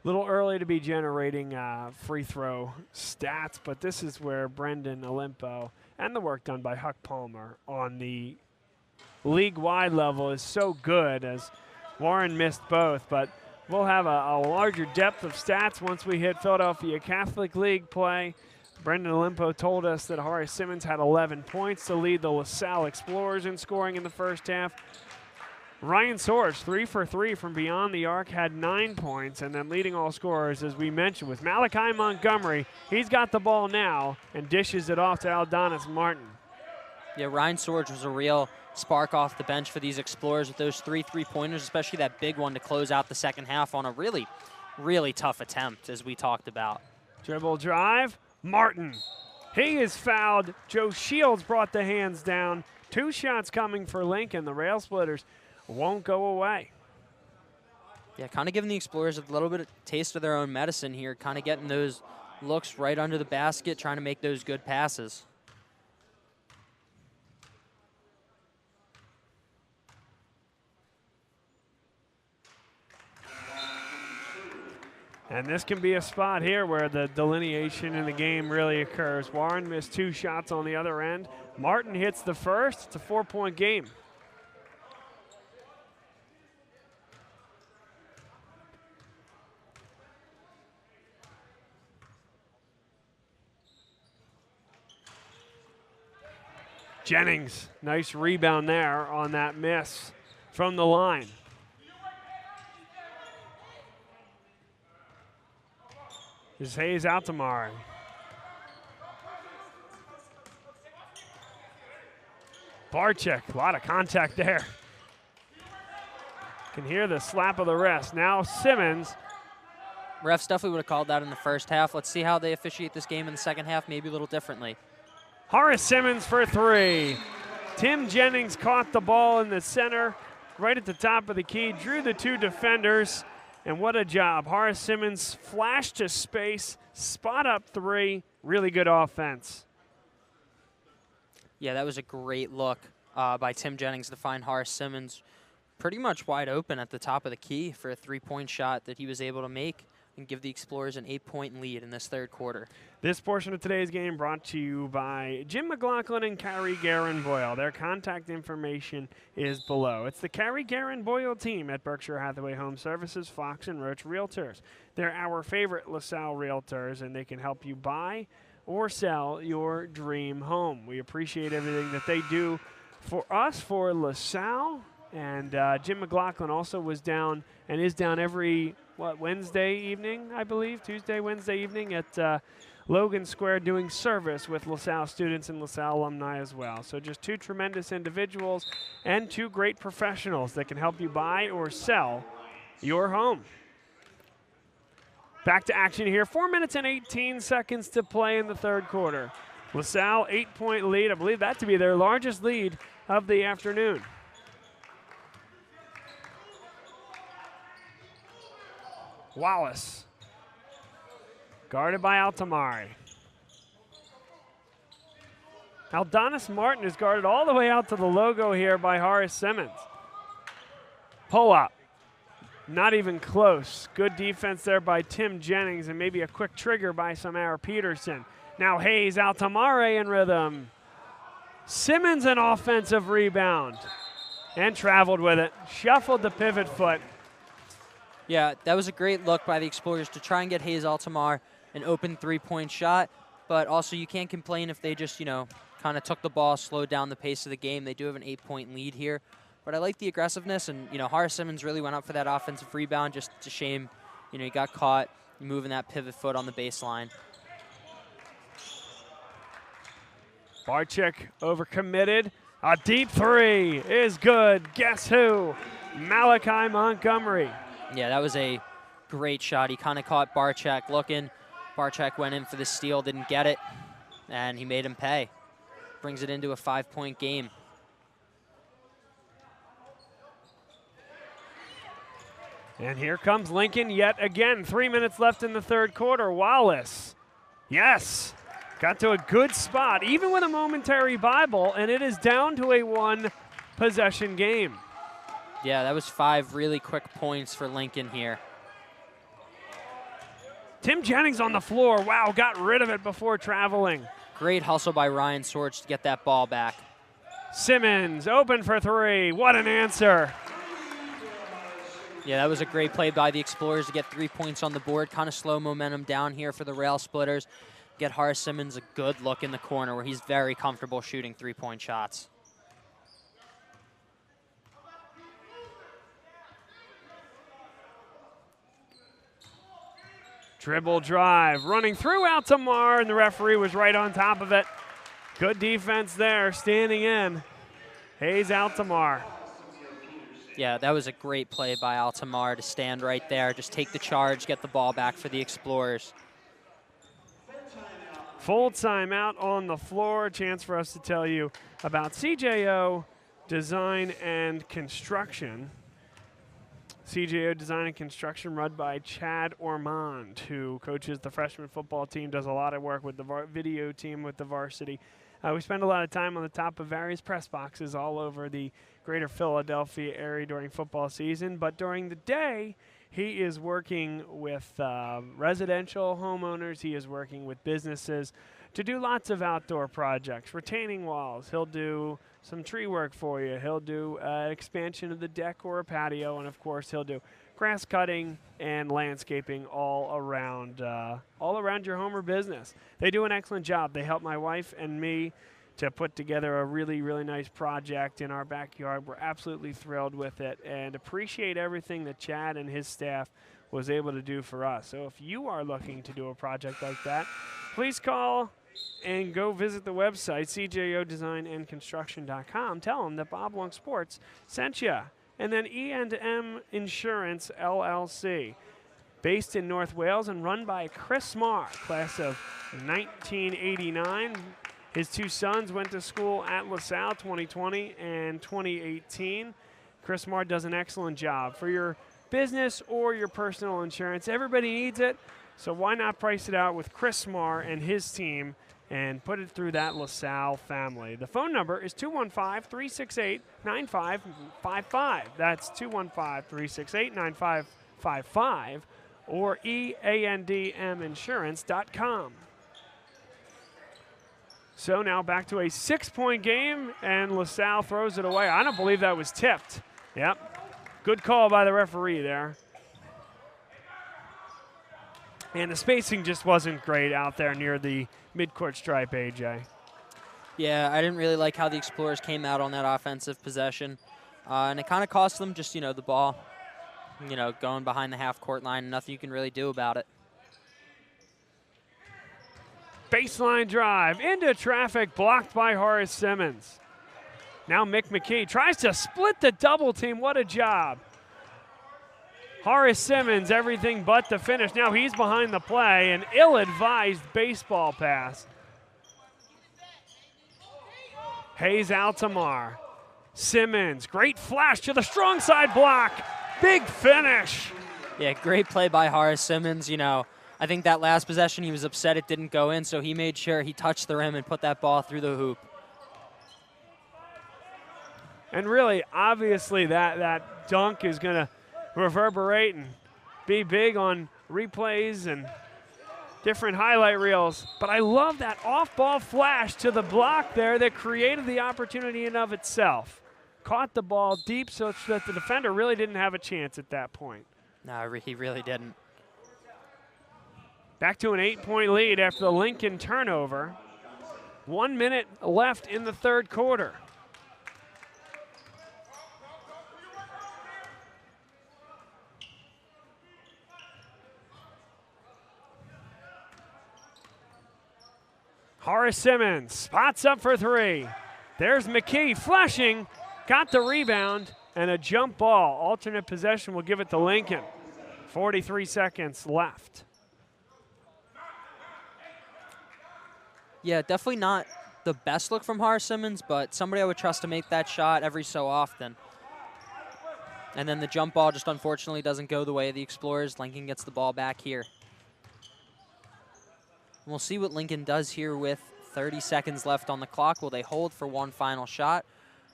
Little early to be generating free throw stats, but this is where Brendan Olimpo and the work done by Huck Palmer on the league-wide level is so good, as Warren missed both. But we'll have a larger depth of stats once we hit Philadelphia Catholic League play. Brendan Olimpo told us that Horace Simmons had 11 points to lead the LaSalle Explorers in scoring in the first half. Ryan Sorge, 3 for 3 from beyond the arc, had 9 points, and then leading all scorers, as we mentioned, with Malachi Montgomery. He's got the ball now and dishes it off to Aldonis Martin. Yeah, Ryan Sorge was a real spark off the bench for these Explorers with those 3 3-pointers, especially that big one to close out the second half on a really, really tough attempt, as we talked about. Dribble drive, Martin. He is fouled. Joe Shields brought the hands down. 2 shots coming for Lincoln. The Rail Splitters won't go away. Yeah, kind of giving the Explorers a little bit of taste of their own medicine here, kind of getting those looks right under the basket, trying to make those good passes. And this can be a spot here where the delineation in the game really occurs. Warren missed 2 shots on the other end. Martin hits the first. It's a 4-point game. Jennings, nice rebound there on that miss from the line. Here's Hayes Altamar. Barczyk, a lot of contact there. Can hear the slap of the wrist. Now Simmons. Refs definitely would have called that in the first half. Let's see how they officiate this game in the second half, maybe a little differently. Horace Simmons for 3. Tim Jennings caught the ball in the center, right at the top of the key, drew the 2 defenders, and what a job. Horace Simmons flashed to space, spot up 3, really good offense. Yeah, that was a great look by Tim Jennings to find Horace Simmons pretty much wide open at the top of the key for a three-point shot that he was able to make and give the Explorers an 8-point lead in this third quarter. This portion of today's game brought to you by Jim McLaughlin and Carrie Guerin Boyle. Their contact information is below. It's the Carrie Guerin Boyle team at Berkshire Hathaway Home Services, Fox and Roach Realtors. They're our favorite LaSalle realtors, and they can help you buy or sell your dream home. We appreciate everything that they do for us, for LaSalle. And Jim McLaughlin also was down and is down every, Wednesday evening, I believe, Tuesday, Wednesday evening at Logan Square doing service with LaSalle students and LaSalle alumni as well. So just two tremendous individuals and two great professionals that can help you buy or sell your home. Back to action here. 4 minutes and 18 seconds to play in the third quarter. LaSalle 8-point lead. I believe that to be their largest lead of the afternoon. Wallace, guarded by Altamari. Aldonis Martin is guarded all the way out to the logo here by Horace Simmons. Pull up, not even close. Good defense there by Tim Jennings and maybe a quick trigger by Samara Peterson. Now Hayes, Altamari in rhythm. Simmons an offensive rebound and traveled with it. Shuffled the pivot foot. Yeah, that was a great look by the Explorers to try and get Hayes Altamar an open three-point shot, but also you can't complain if they just, kind of took the ball, slowed down the pace of the game. They do have an 8-point lead here, but I like the aggressiveness, and, Horace Simmons really went up for that offensive rebound. Just a shame, he got caught moving that pivot foot on the baseline. Barczyk overcommitted. A deep three is good. Guess who? Malachi Montgomery. Yeah, that was a great shot. He kind of caught Barczyk looking. Barczyk went in for the steal, didn't get it, and he made him pay. Brings it into a 5-point game. And here comes Lincoln yet again. 3 minutes left in the third quarter. Wallace, yes, got to a good spot, even with a momentary Bible, and it is down to a one-possession game. Yeah, that was 5 really quick points for Lincoln here. Tim Jennings on the floor. Wow, got rid of it before traveling. Great hustle by Ryan Sorge to get that ball back. Simmons open for three. What an answer. Yeah, that was a great play by the Explorers to get 3 points on the board. Kind of slow momentum down here for the Rail Splitters. Get Horace Simmons a good look in the corner where he's very comfortable shooting 3-point shots. Dribble drive, running through Altamar, and the referee was right on top of it. Good defense there, standing in. Hayes Altamar. Yeah, that was a great play by Altamar to stand right there, just take the charge, get the ball back for the Explorers. Full timeout on the floor. Chance for us to tell you about CJO Design and Construction. CJO Design and Construction run by Chad Ormond, who coaches the freshman football team, does a lot of work with the video team with the varsity. We spend a lot of time on the top of various press boxes all over the greater Philadelphia area during football season, but during the day, he is working with residential homeowners. He is working with businesses to do lots of outdoor projects, retaining walls. He'll do some tree work for you. He'll do expansion of the deck or a patio, and of course he'll do grass cutting and landscaping all around your home or business. They do an excellent job. They help my wife and me to put together a really, really nice project in our backyard. We're absolutely thrilled with it and appreciate everything that Chad and his staff was able to do for us. So if you are looking to do a project like that, please call and go visit the website, cjodesignandconstruction.com. Tell them that Bob Wong Sports sent you. And then E&M Insurance, LLC, based in North Wales and run by Chris Marr, class of 1989. His two sons went to school at LaSalle 2020 and 2018. Chris Marr does an excellent job for your business or your personal insurance. Everybody needs it, so why not price it out with Chris Marr and his team and put it through that LaSalle family. The phone number is 215-368-9555. That's 215-368-9555 or eandminsurance.com. So now back to a 6-point game, and LaSalle throws it away. I don't believe that was tipped. Yep, good call by the referee there. And the spacing just wasn't great out there near the midcourt stripe, AJ. Yeah, I didn't really like how the Explorers came out on that offensive possession. And it kind of cost them just, the ball, going behind the half-court line. Nothing you can really do about it. Baseline drive into traffic, blocked by Horace Simmons. Now Mick McKee tries to split the double team. What a job. Horace Simmons, everything but the finish. Now he's behind the play, an ill-advised baseball pass. Hayes Altamar. Simmons, great flash to the strong side block. Big finish. Yeah, great play by Horace Simmons. I think that last possession he was upset it didn't go in, so he made sure he touched the rim and put that ball through the hoop. And really, obviously, that dunk is going to reverberate and be big on replays and different highlight reels. But I love that off-ball flash to the block there that created the opportunity in of itself. Caught the ball deep so that the defender really didn't have a chance at that point. No, he really didn't. Back to an 8-point lead after the Lincoln turnover. 1 minute left in the third quarter. Horace Simmons spots up for three. There's McKee flashing, got the rebound, and a jump ball. Alternate possession will give it to Lincoln. 43 seconds left. Yeah, definitely not the best look from Horace Simmons, but somebody I would trust to make that shot every so often. And then the jump ball just unfortunately doesn't go the way of the Explorers. Lincoln gets the ball back here. We'll see what Lincoln does here with 30 seconds left on the clock. Will they hold for one final shot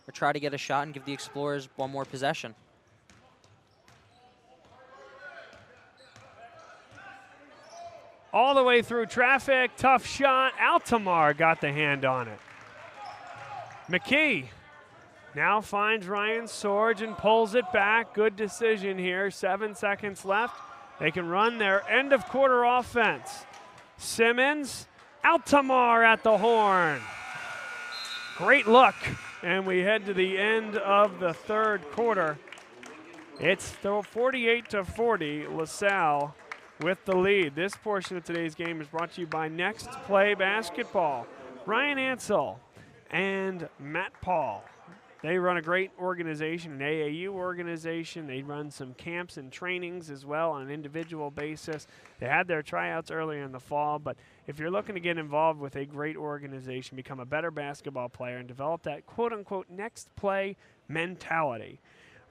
or try to get a shot and give the Explorers one more possession? All the way through traffic, tough shot. Altamar got the hand on it. McKee now finds Ryan Sorge and pulls it back. Good decision here. 7 seconds left. They can run their end of quarter offense. Simmons, Altamar at the horn. Great look. And we head to the end of the third quarter. It's 48-40, LaSalle with the lead. This portion of today's game is brought to you by Next Play Basketball. Ryan Ansell and Matt Paul. They run a great organization, an AAU organization. They run some camps and trainings as well on an individual basis. They had their tryouts earlier in the fall, but if you're looking to get involved with a great organization, become a better basketball player, and develop that quote-unquote next play mentality,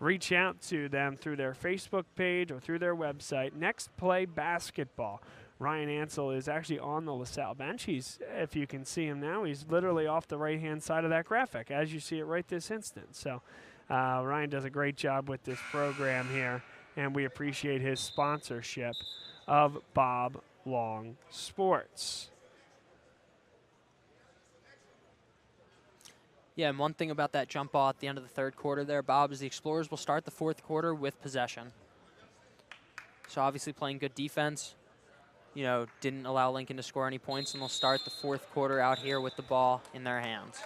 reach out to them through their Facebook page or through their website, Next Play Basketball. Ryan Ansell is actually on the LaSalle bench. He's, if you can see him now, he's literally off the right-hand side of that graphic, as you see it right this instant. So Ryan does a great job with this program here, and we appreciate his sponsorship of Bob Long Sports. Yeah, and one thing about that jump ball at the end of the third quarter there, Bob, is the Explorers will start the fourth quarter with possession. So obviously playing good defense. Didn't allow Lincoln to score any points, and they'll start the fourth quarter out here with the ball in their hands.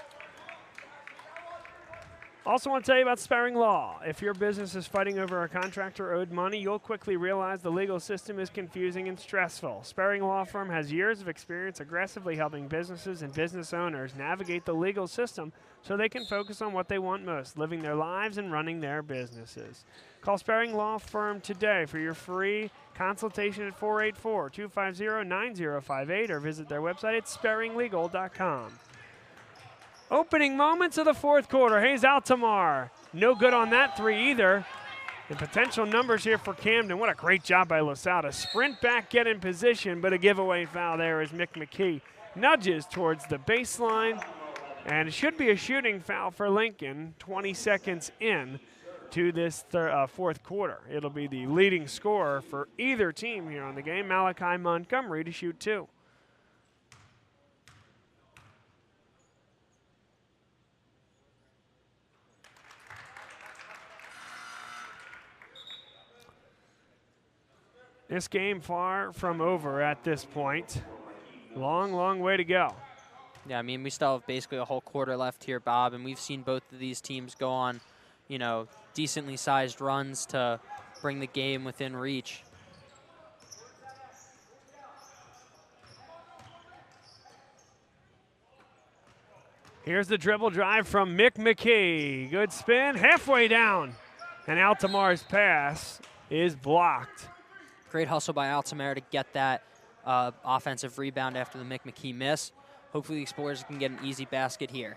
Also want to tell you about Sparring Law. If your business is fighting over a contractor owed money, you'll quickly realize the legal system is confusing and stressful. Sparring Law Firm has years of experience aggressively helping businesses and business owners navigate the legal system so they can focus on what they want most, living their lives and running their businesses. Call Sparring Law Firm today for your free consultation at 484-250-9058 or visit their website at sparringlegal.com. Opening moments of the fourth quarter. Hayes Altamar. No good on that three either. And potential numbers here for Camden. What a great job by LaSalle to sprint back, get in position, but a giveaway foul there as Mick McKee nudges towards the baseline, and it should be a shooting foul for Lincoln 20 seconds in to this fourth quarter. It'll be the leading scorer for either team here on the game, Malachi Montgomery, to shoot 2. This game far from over at this point. Long, long way to go. Yeah, I mean, we still have basically a whole quarter left here, Bob, and we've seen both of these teams go on, you know, decently sized runs to bring the game within reach. Here's the dribble drive from Mick McKee. Good spin, halfway down. And Altamar's pass is blocked. Great hustle by Altamar to get that offensive rebound after the Mick McKee miss. Hopefully the Explorers can get an easy basket here.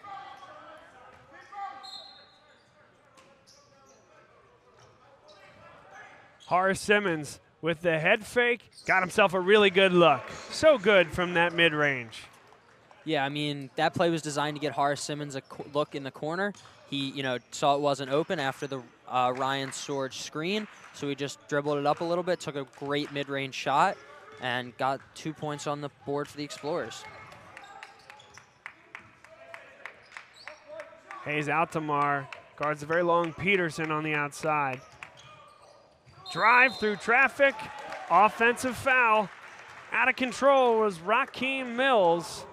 Horace Simmons with the head fake, got himself a really good look. So good from that mid-range. Yeah, I mean, that play was designed to get Horace Simmons a look in the corner. He, you know, saw it wasn't open after the Ryan Sorge screen, so he just dribbled it up a little bit, took a great mid-range shot, and got 2 points on the board for the Explorers. Hayes Altamar guards a very long Peterson on the outside. Drive through traffic, offensive foul. Out of control was Rakeem Mills.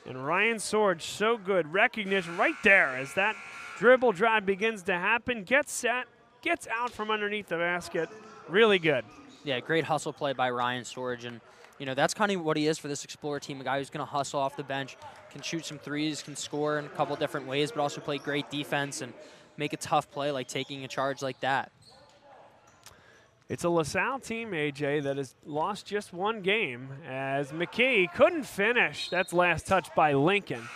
And Ryan Sorge, so good. Recognition right there as that dribble drive begins to happen. Gets set, gets out from underneath the basket. Really good. Yeah, great hustle play by Ryan Sorge. And, you know, that's kind of what he is for this Explorer team, a guy who's going to hustle off the bench, can shoot some threes, can score in a couple different ways, but also play great defense and make a tough play like taking a charge like that. It's a LaSalle team, AJ, that has lost just one game as McKee couldn't finish. That's last touch by Lincoln.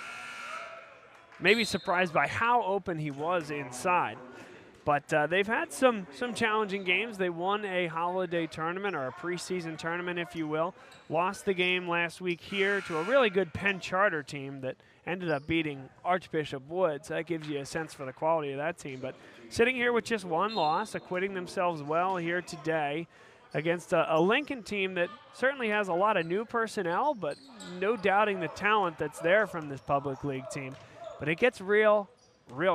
Maybe surprised by how open he was inside. But they've had some challenging games. They won a holiday tournament, or a preseason tournament, if you will. Lost the game last week here to a really good Penn Charter team that ended up beating Archbishop Woods. That gives you a sense for the quality of that team. But sitting here with just one loss, acquitting themselves well here today against a Lincoln team that certainly has a lot of new personnel, but no doubting the talent that's there from this public league team. But it gets real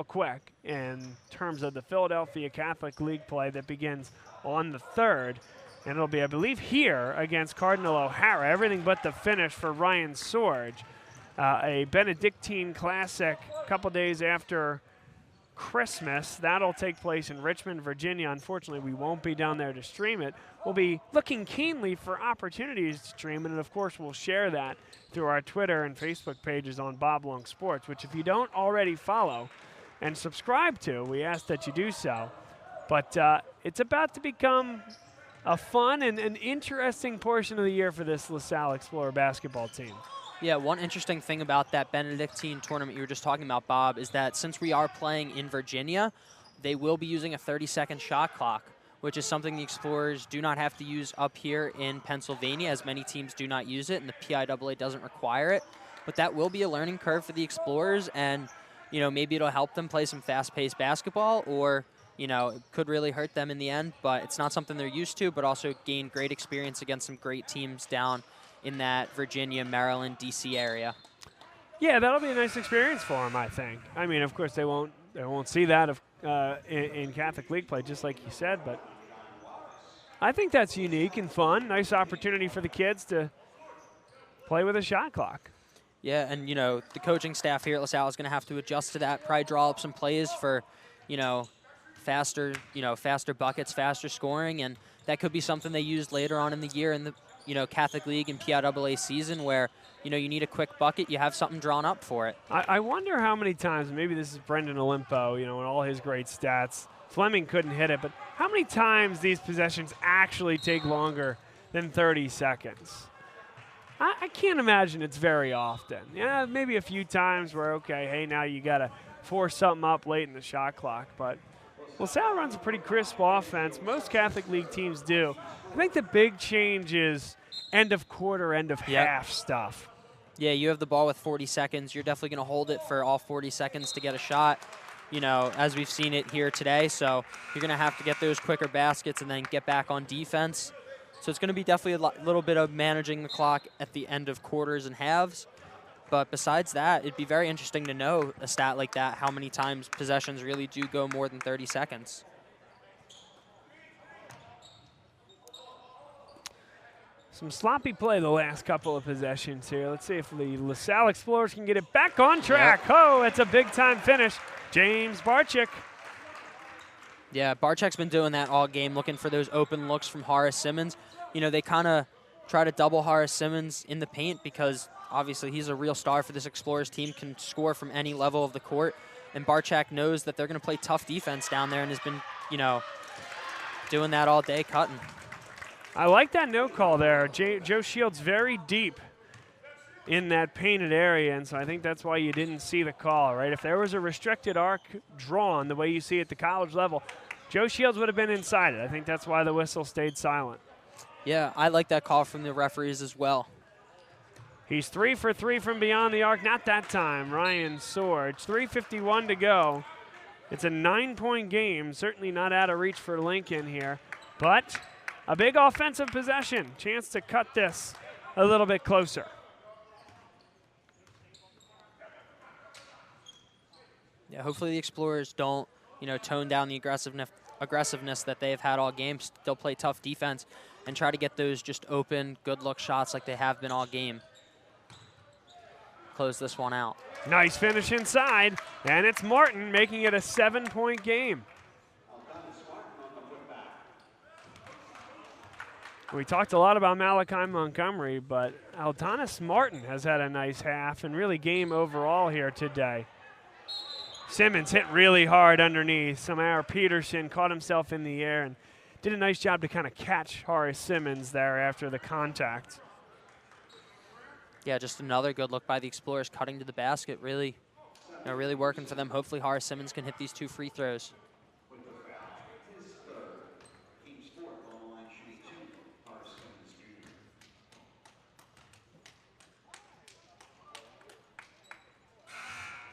quick in terms of the Philadelphia Catholic League play that begins on the 3rd. And it'll be, I believe, here against Cardinal O'Hara. Everything but the finish for Ryan Sorge. A Benedictine Classic a couple days after Christmas. That'll take place in Richmond, Virginia. Unfortunately, we won't be down there to stream it. We'll be looking keenly for opportunities to stream it, and of course we'll share that through our Twitter and Facebook pages on Bob Long Sports, which if you don't already follow and subscribe to, we ask that you do so. But it's about to become a fun and an interesting portion of the year for this LaSalle Explorer basketball team. Yeah, one interesting thing about that Benedictine tournament you were just talking about, Bob, is that since we are playing in Virginia, they will be using a 30-second shot clock, which is something the Explorers do not have to use up here in Pennsylvania, as many teams do not use it, and the PIAA doesn't require it. But that will be a learning curve for the Explorers, and, you know, maybe it'll help them play some fast-paced basketball, or, you know, it could really hurt them in the end, but it's not something they're used to, but also gain great experience against some great teams down in that Virginia, Maryland, D.C. area. Yeah, that'll be a nice experience for them, I think. I mean, of course, they won't see that in Catholic League play, just like you said, but I think that's unique and fun. Nice opportunity for the kids to play with a shot clock. Yeah, and, you know, the coaching staff here at LaSalle is going to have to adjust to that, probably draw up some plays for, you know, faster buckets, faster scoring, and that could be something they use later on in the year in the, you know, Catholic League and PIAA season where, you know, you need a quick bucket, you have something drawn up for it. I wonder how many times, maybe this is Brendan Olimpo, you know, and all his great stats. Fleming couldn't hit it, but how many times these possessions actually take longer than 30 seconds? I can't imagine it's very often. Yeah, maybe a few times where, okay, hey, now you got to force something up late in the shot clock, but LaSalle runs a pretty crisp offense. Most Catholic League teams do. I think the big change is end of quarter, end of half stuff. Yeah, you have the ball with 40 seconds. You're definitely going to hold it for all 40 seconds to get a shot, you know, as we've seen it here today. So you're going to have to get those quicker baskets and then get back on defense. So it's going to be definitely a little bit of managing the clock at the end of quarters and halves. But besides that, it'd be very interesting to know a stat like that, how many times possessions really do go more than 30 seconds. Some sloppy play the last couple of possessions here. Let's see if the LaSalle Explorers can get it back on track. Yep. Oh, it's a big-time finish. James Barczyk. Yeah, Barczyk's been doing that all game, looking for those open looks from Horace Simmons. You know, they kind of try to double Horace Simmons in the paint because obviously he's a real star for this Explorers team, can score from any level of the court. And Barczyk knows that they're going to play tough defense down there and has been, you know, doing that all day, cutting. I like that no call there. Joe Shields very deep in that painted area, and so I think that's why you didn't see the call, right? If there was a restricted arc drawn the way you see at the college level, Joe Shields would have been inside it. I think that's why the whistle stayed silent. Yeah, I like that call from the referees as well. He's 3 for 3 from beyond the arc. Not that time, Ryan Sorge. 3:51 to go. It's a 9-point game. Certainly not out of reach for Lincoln here, but a big offensive possession. Chance to cut this a little bit closer. Yeah, hopefully the Explorers don't, you know, tone down the aggressiveness that they've had all game. They'll play tough defense and try to get those just open, good look shots like they have been all game. Close this one out. Nice finish inside, and it's Martin making it a 7-point game. We talked a lot about Malachi Montgomery, but Aldonis Martin has had a nice half and really game overall here today. Simmons hit really hard underneath. Samar Peterson caught himself in the air and did a nice job to kind of catch Horace Simmons there after the contact. Yeah, just another good look by the Explorers, cutting to the basket, really, you know, really working for them. Hopefully Horace Simmons can hit these 2 free throws.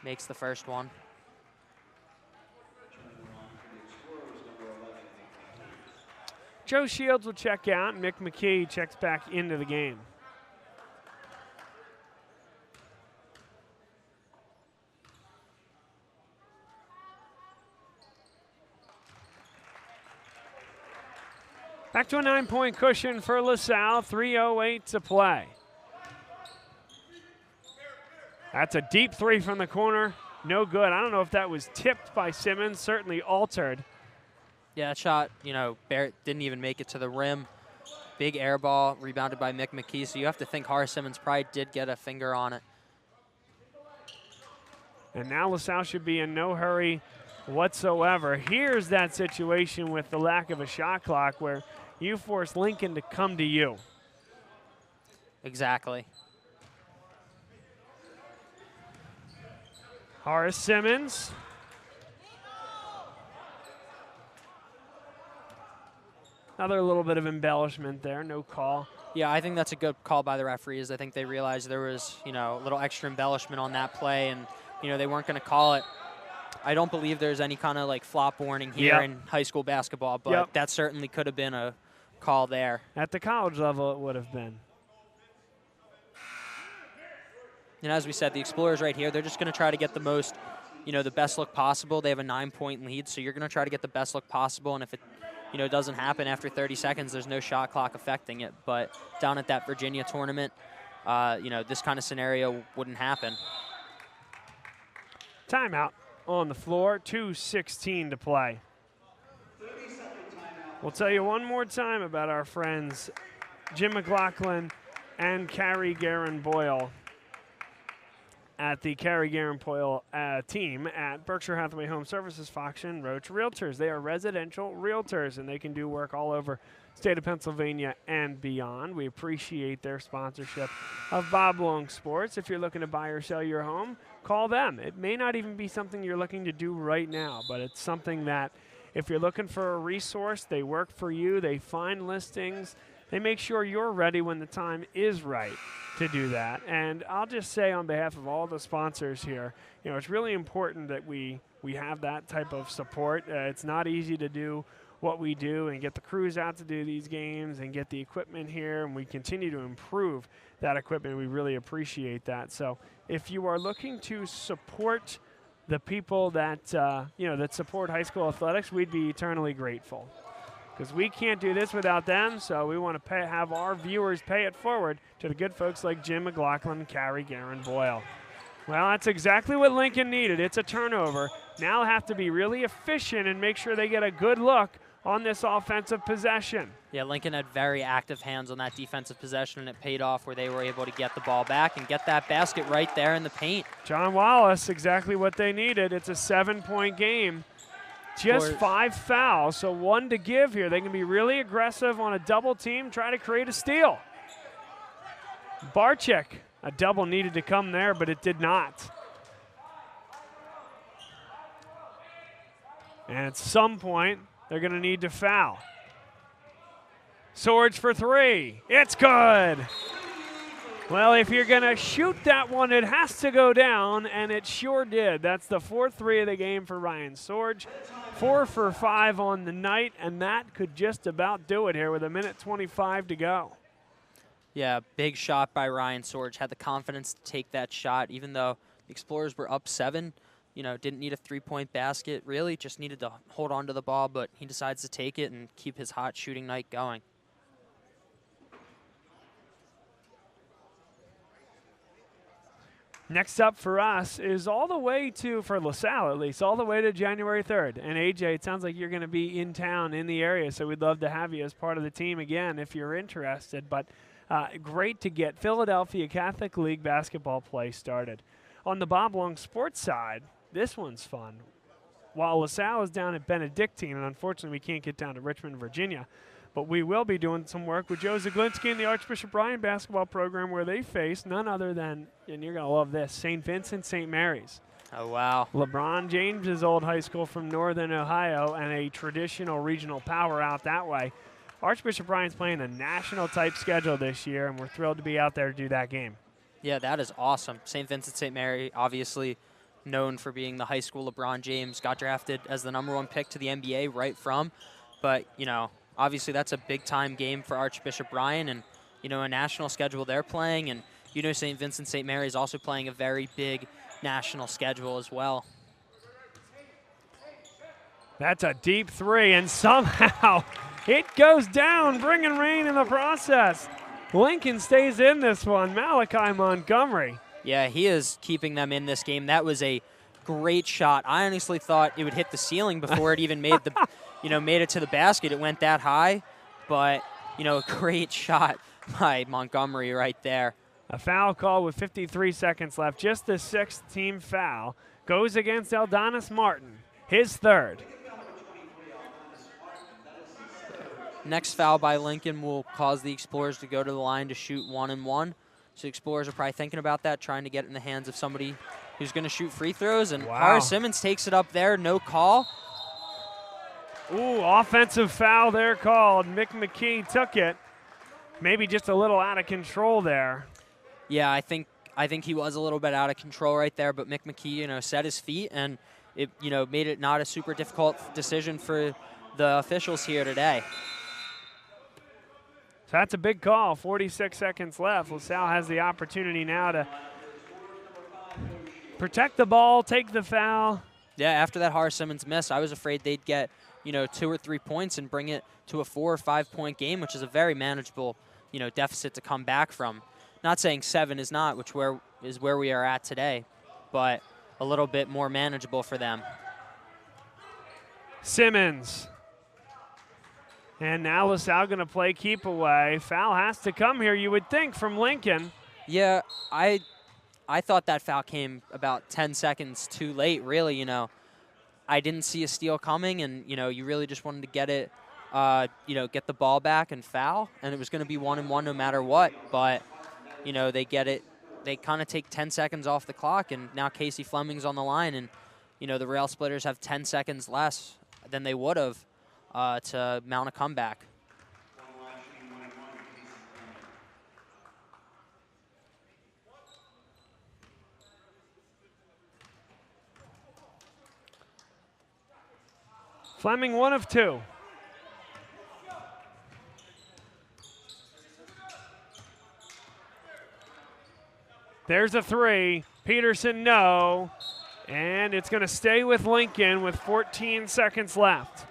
Makes the first one. Joe Shields will check out. Mick McKee checks back into the game. Back to a 9-point cushion for LaSalle. 3:08 to play. That's a deep 3 from the corner. No good. I don't know if that was tipped by Simmons. Certainly altered. Yeah, that shot, you know, Barrett didn't even make it to the rim. Big air ball, rebounded by Mick McKee. So you have to think Horace Simmons probably did get a finger on it. And now LaSalle should be in no hurry whatsoever. Here's that situation with the lack of a shot clock where you force Lincoln to come to you. Exactly. Horace Simmons. Another little bit of embellishment there, no call. Yeah, I think that's a good call by the referees. I think they realized there was, you know, a little extra embellishment on that play, and, you know, they weren't going to call it. I don't believe there's any kind of, like, flop warning here in high school basketball, but that certainly could have been a call there. At the college level, it would have been. And as we said, the Explorers right here, they're just going to try to get the most, you know, the best look possible. They have a 9-point lead, so you're going to try to get the best look possible, and if it, you know, doesn't happen after 30 seconds, there's no shot clock affecting it. But down at that Virginia tournament, you know, this kind of scenario wouldn't happen. Timeout on the floor, 2:16 to play. We'll tell you one more time about our friends Jim McLaughlin and Carrie Guerin-Boyle at the Carrie Guerin-Boyle team at Berkshire Hathaway Home Services, Fox and Roach Realtors. They are residential realtors, and they can do work all over the state of Pennsylvania and beyond. We appreciate their sponsorship of Bob Long Sports. If you're looking to buy or sell your home, call them. It may not even be something you're looking to do right now, but it's something that if you're looking for a resource, they work for you, they find listings, They make sure you're ready when the time is right to do that. And I'll just say on behalf of all the sponsors here, it's really important that we have that type of support. It's not easy to do what we do and get the crews out to do these games and get the equipment here, and we continue to improve that equipment. We really appreciate that. So if you are looking to support the people that that support high school athletics, we'd be eternally grateful, because we can't do this without them. So we want to have our viewers pay it forward to the good folks like Jim McLaughlin and Carrie Guerin Boyle. Well, that's exactly what Lincoln needed. It's a turnover. Now have to be really efficient and make sure they get a good look on this offensive possession. Yeah, Lincoln had very active hands on that defensive possession, and it paid off where they were able to get the ball back and get that basket right there in the paint. John Wallace, exactly what they needed. It's a 7-point game. Just 5 fouls, so 1 to give here. They can be really aggressive on a double team, try to create a steal. Barczyk, a double needed to come there, but it did not. And at some point, they're going to need to foul. Swords for 3. It's good. Well, if you're going to shoot that one, it has to go down, and it sure did. That's the 4th 3 of the game for Ryan Sorge. 4 for 5 on the night, and that could just about do it here with 1:25 to go. Yeah, big shot by Ryan Sorge. Had the confidence to take that shot, even though the Explorers were up 7. Didn't need a 3-point basket, really, just needed to hold on to the ball, but he decides to take it and keep his hot shooting night going. Next up for us is all the way to, for LaSalle at least, all the way to January 3rd. And AJ, it sounds like you're going to be in town in the area, so we'd love to have you as part of the team again if you're interested. But great to get Philadelphia Catholic League basketball play started. On the Bob Long Sports side, this one's fun. While LaSalle is down at Benedictine, and unfortunately we can't get down to Richmond, Virginia, but we will be doing some work with Joe Zaglinski and the Archbishop Bryan basketball program, where they face none other than, and you're going to love this, St. Vincent St. Mary's. Oh, wow. LeBron James's old high school from Northern Ohio, and a traditional regional power out that way. Archbishop Bryan's playing a national-type schedule this year, and we're thrilled to be out there to do that game. Yeah, that is awesome. St. Vincent St. Mary, obviously known for being the high school LeBron James, got drafted as the #1 pick to the NBA right from. But, obviously that's a big-time game for Archbishop Bryan, and, a national schedule they're playing. And, St. Vincent St. Mary is also playing a very big national schedule as well. That's a deep 3, and somehow it goes down, bringing rain in the process. Lincoln stays in this one. Malachi Montgomery. Yeah, he is keeping them in this game. That was a great shot. I honestly thought it would hit the ceiling before it even made the, made it to the basket. It went that high, but a great shot by Montgomery right there. A foul call with 53 seconds left. Just the 6th team foul goes against Eldonis Martin, his 3rd. Next foul by Lincoln will cause the Explorers to go to the line to shoot 1-1. So Explorers are probably thinking about that, trying to get it in the hands of somebody who's going to shoot free throws. And Horace Simmons takes it up there, no call. Ooh, offensive foul there called. Mick McKee took it. Maybe just a little out of control there. Yeah, I think he was a little bit out of control right there, but Mick McKee, set his feet, and it, made it not a super difficult decision for the officials here today. So that's a big call. 46 seconds left. LaSalle has the opportunity now to protect the ball, take the foul. Yeah, after that Horace Simmons miss, I was afraid they'd get, 2 or 3 points and bring it to a 4 or 5 point game, which is a very manageable, deficit to come back from. Not saying 7 is not, which is where we are at today, but a little bit more manageable for them. Simmons. And now LaSalle going to play keep away. Foul has to come here, you would think, from Lincoln. Yeah, I thought that foul came about 10 seconds too late, really. I didn't see a steal coming, and, you really just wanted to get it, get the ball back and foul, and it was going to be 1-1 no matter what. But, they get it. They kind of take 10 seconds off the clock, and now Casey Fleming's on the line, and, the Rail Splitters have 10 seconds less than they would have to mount a comeback. Fleming 1 of 2. There's a 3. Peterson, no. And it's going to stay with Lincoln with 14 seconds left.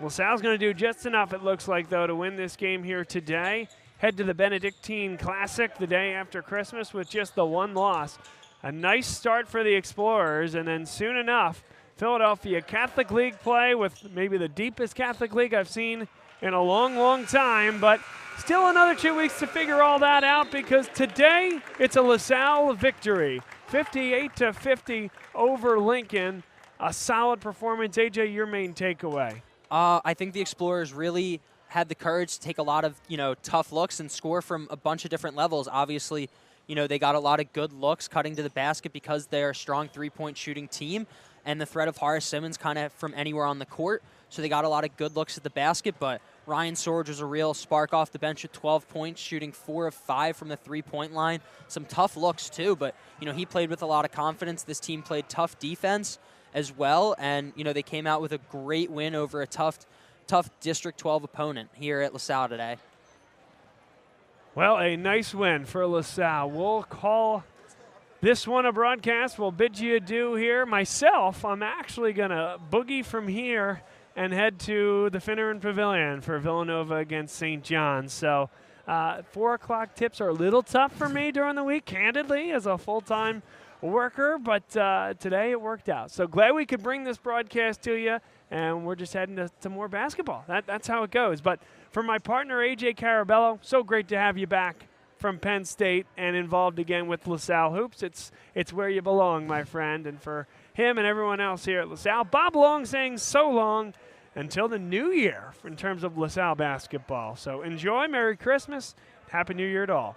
LaSalle's going to do just enough, it looks like, though, to win this game here today. Head to the Benedictine Classic the day after Christmas with just the 1 loss. A nice start for the Explorers, and then soon enough, Philadelphia Catholic League play with maybe the deepest Catholic League I've seen in a long, long time, but still another 2 weeks to figure all that out because today it's a LaSalle victory. 58-50 over Lincoln. A solid performance. AJ, your main takeaway? I think the Explorers really had the courage to take a lot of, tough looks and score from a bunch of different levels. Obviously, they got a lot of good looks cutting to the basket because they're a strong three-point shooting team and the threat of Horace Simmons kind of from anywhere on the court. So they got a lot of good looks at the basket, but Ryan Sorge was a real spark off the bench with 12 points, shooting 4 of 5 from the three-point line. Some tough looks too, but he played with a lot of confidence. This team played tough defense as well, and they came out with a great win over a tough District 12 opponent here at LaSalle today. Well, a nice win for LaSalle. We'll call this one a broadcast. We'll bid you adieu here. Myself, I'm actually going to boogie from here and head to the Finneran Pavilion for Villanova against St. John's. So 4 o'clock tips are a little tough for me during the week, candidly, as a full-time worker, but today it worked out. So glad we could bring this broadcast to you, and we're just heading to more basketball. That's how it goes. But for my partner, AJ Carabello, so great to have you back from Penn State and involved again with LaSalle Hoops. It's where you belong, my friend. And for him and everyone else here at LaSalle, Bob Long saying so long until the new year in terms of LaSalle basketball. So enjoy, Merry Christmas, Happy New Year to all.